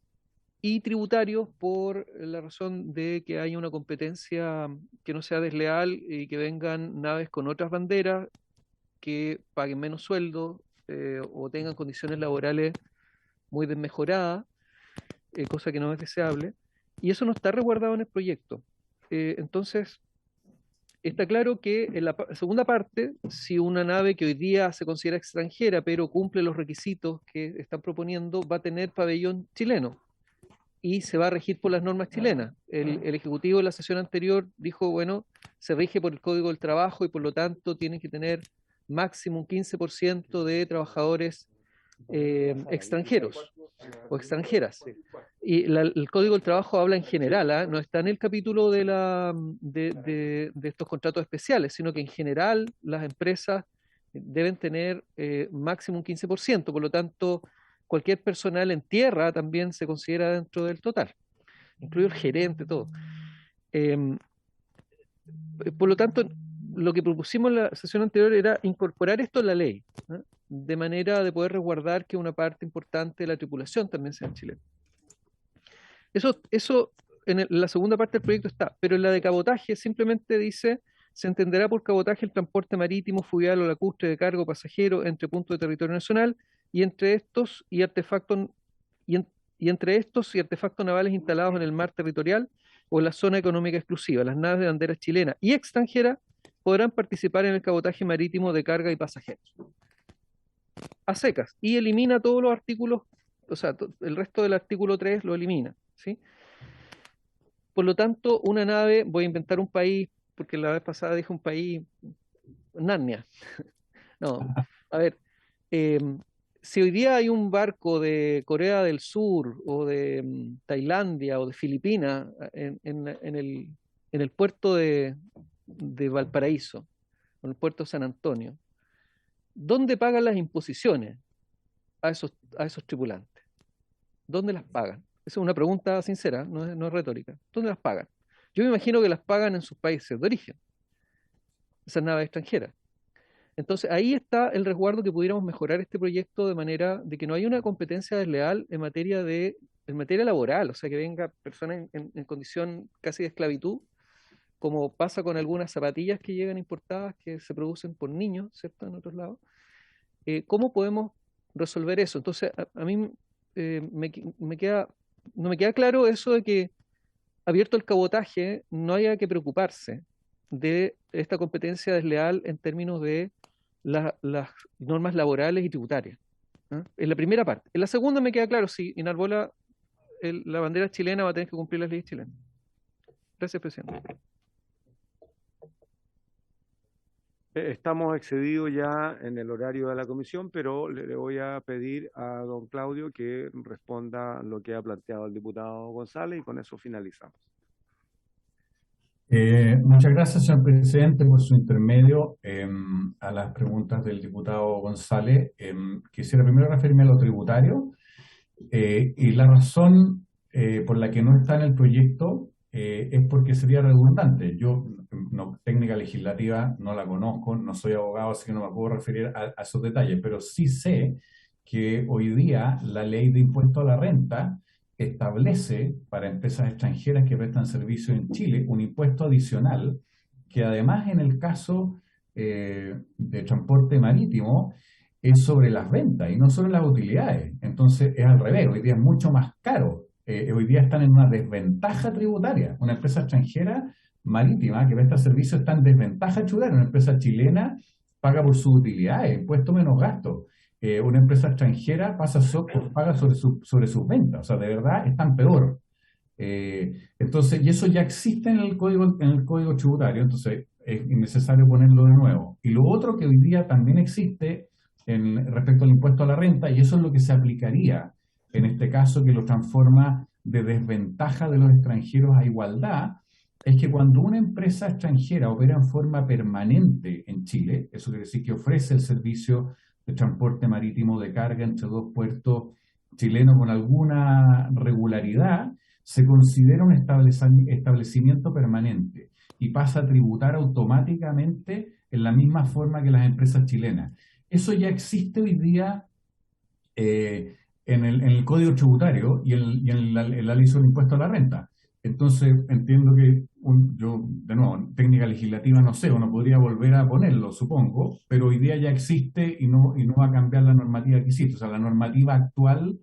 y tributarios, por la razón de que haya una competencia que no sea desleal y que vengan naves con otras banderas que paguen menos sueldo o tengan condiciones laborales muy desmejoradas, cosa que no es deseable, y eso no está resguardado en el proyecto. Entonces, está claro que en la segunda parte, si una nave que hoy día se considera extranjera, pero cumple los requisitos que están proponiendo, va a tener pabellón chileno y se va a regir por las normas chilenas. El Ejecutivo en la sesión anterior dijo, bueno, se rige por el Código del Trabajo y por lo tanto tiene que tener máximo un 15% de trabajadores extranjeros o extranjeras. Y el Código del Trabajo habla en general, no está en el capítulo de estos contratos especiales, sino que en general las empresas deben tener máximo un 15%, por lo tanto cualquier personal en tierra también se considera dentro del total, incluido el gerente, todo. Por lo tanto, lo que propusimos en la sesión anterior era incorporar esto en la ley, ¿no? De manera de poder resguardar que una parte importante de la tripulación también sea chilena. Eso en la segunda parte del proyecto está, pero en la de cabotaje simplemente dice: se entenderá por cabotaje el transporte marítimo, fluvial o lacustre de cargo pasajero entre puntos de territorio nacional y entre estos y artefactos navales instalados en el mar territorial o en la zona económica exclusiva. Las naves de bandera chilena y extranjera podrán participar en el cabotaje marítimo de carga y pasajeros. A secas. Y elimina todos los artículos, o sea, el resto del artículo 3 lo elimina, ¿sí? Por lo tanto, una nave, voy a inventar un país, porque la vez pasada dije un país, Narnia. No, a ver, si hoy día hay un barco de Corea del Sur o de Tailandia o de Filipinas en el puerto de Valparaíso, o en el puerto de San Antonio, ¿dónde pagan las imposiciones a esos tripulantes? ¿Dónde las pagan? Esa es una pregunta sincera, no es retórica. ¿Dónde las pagan? Yo me imagino que las pagan en sus países de origen, esas naves extranjeras. Entonces ahí está el resguardo que pudiéramos mejorar este proyecto de manera de que no haya una competencia desleal en materia laboral, o sea, que venga personas en condición casi de esclavitud, como pasa con algunas zapatillas que llegan importadas que se producen por niños, ¿cierto?, en otros lados. ¿Cómo podemos resolver eso? Entonces a mí no me queda claro eso de que, abierto el cabotaje, no haya que preocuparse de esta competencia desleal en términos de las normas laborales y tributarias, ¿eh? En la primera parte. En la segunda me queda claro, si enarbola la bandera chilena, va a tener que cumplir las leyes chilenas. Gracias, presidente. Estamos excedidos ya en el horario de la comisión, pero le voy a pedir a don Claudio que responda lo que ha planteado el diputado González y con eso finalizamos. Muchas gracias, señor presidente, por su intermedio a las preguntas del diputado González. Quisiera primero referirme a lo tributario y la razón por la que no está en el proyecto es porque sería redundante. Yo, técnica legislativa no la conozco, no soy abogado, así que no me puedo referir a esos detalles, pero sí sé que hoy día la ley de impuesto a la renta establece para empresas extranjeras que prestan servicio en Chile un impuesto adicional que además en el caso de transporte marítimo es sobre las ventas y no sobre las utilidades. Entonces es al revés, hoy día es mucho más caro. Hoy día están en una desventaja tributaria. Una empresa extranjera marítima que presta servicio está en desventaja tributaria. Una empresa chilena paga por sus utilidades, impuesto menos gasto. Una empresa extranjera paga sobre sus ventas. O sea, de verdad están peor. Entonces, y eso ya existe en el código tributario, entonces es innecesario ponerlo de nuevo. Y lo otro que hoy día también existe respecto al impuesto a la renta, y eso es lo que se aplicaría en este caso, que lo transforma de desventaja de los extranjeros a igualdad, es que cuando una empresa extranjera opera en forma permanente en Chile, eso quiere decir que ofrece el servicio de transporte marítimo de carga entre dos puertos chilenos con alguna regularidad, se considera un establecimiento permanente y pasa a tributar automáticamente en la misma forma que las empresas chilenas. Eso ya existe hoy día en el Código Tributario y en la ley sobre el impuesto a la renta. Entonces, entiendo que yo, de nuevo, técnica legislativa no sé, uno podría volver a ponerlo, supongo, pero hoy día ya existe y no va a cambiar la normativa que existe. O sea, la normativa actual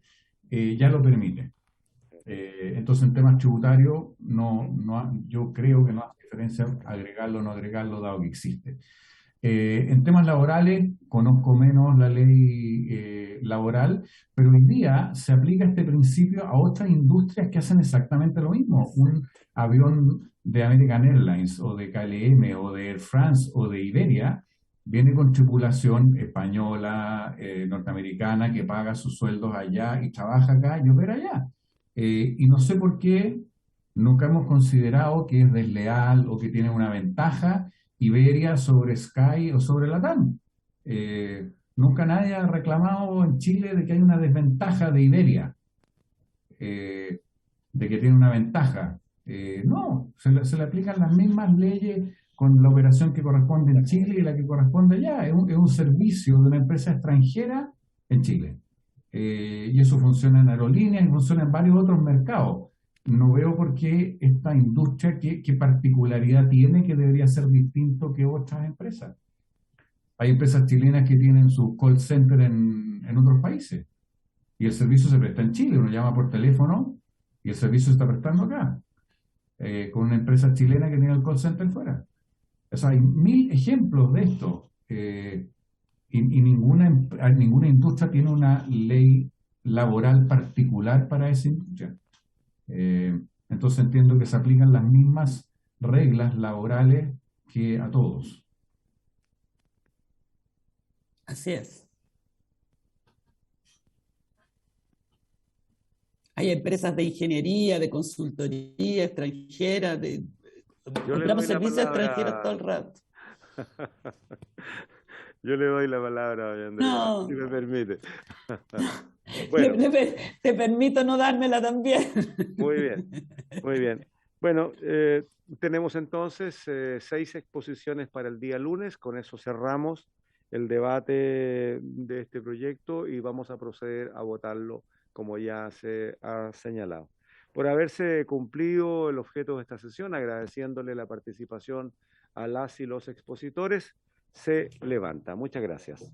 ya lo permite. Entonces, en temas tributarios, yo creo que no hace diferencia agregarlo o no agregarlo, dado que existe. En temas laborales, conozco menos la ley laboral, pero hoy día se aplica este principio a otras industrias que hacen exactamente lo mismo. Un avión de American Airlines o de KLM o de Air France o de Iberia viene con tripulación española, norteamericana, que paga sus sueldos allá y trabaja acá y opera allá. Y no sé por qué nunca hemos considerado que es desleal o que tiene una ventaja Iberia sobre Sky o sobre Latam. Nunca nadie ha reclamado en Chile de que hay una desventaja de Iberia, de que tiene una ventaja. No, se le aplican las mismas leyes con la operación que corresponde en Chile y la que corresponde allá. Es un servicio de una empresa extranjera en Chile. Y eso funciona en aerolíneas y funciona en varios otros mercados. No veo por qué esta industria, qué particularidad tiene que debería ser distinto que otras empresas. Hay empresas chilenas que tienen su call center en otros países y el servicio se presta en Chile. Uno llama por teléfono y el servicio se está prestando acá, con una empresa chilena que tiene el call center fuera. O sea, hay 1000 ejemplos de esto. Y ninguna industria tiene una ley laboral particular para esa industria. Entonces entiendo que se aplican las mismas reglas laborales que a todos. Así es. Hay empresas de ingeniería, de consultoría extranjera, compramos servicios extranjeros todo el rato. Yo le doy la palabra a Andrea, No. si me permite. Bueno, Te permito no dármela también. muy bien, muy bien. Bueno, tenemos entonces 6 exposiciones para el día lunes. Con eso cerramos el debate de este proyecto y vamos a proceder a votarlo como ya se ha señalado. Por haberse cumplido el objeto de esta sesión, agradeciéndole la participación a las y los expositores, se levanta. Muchas gracias.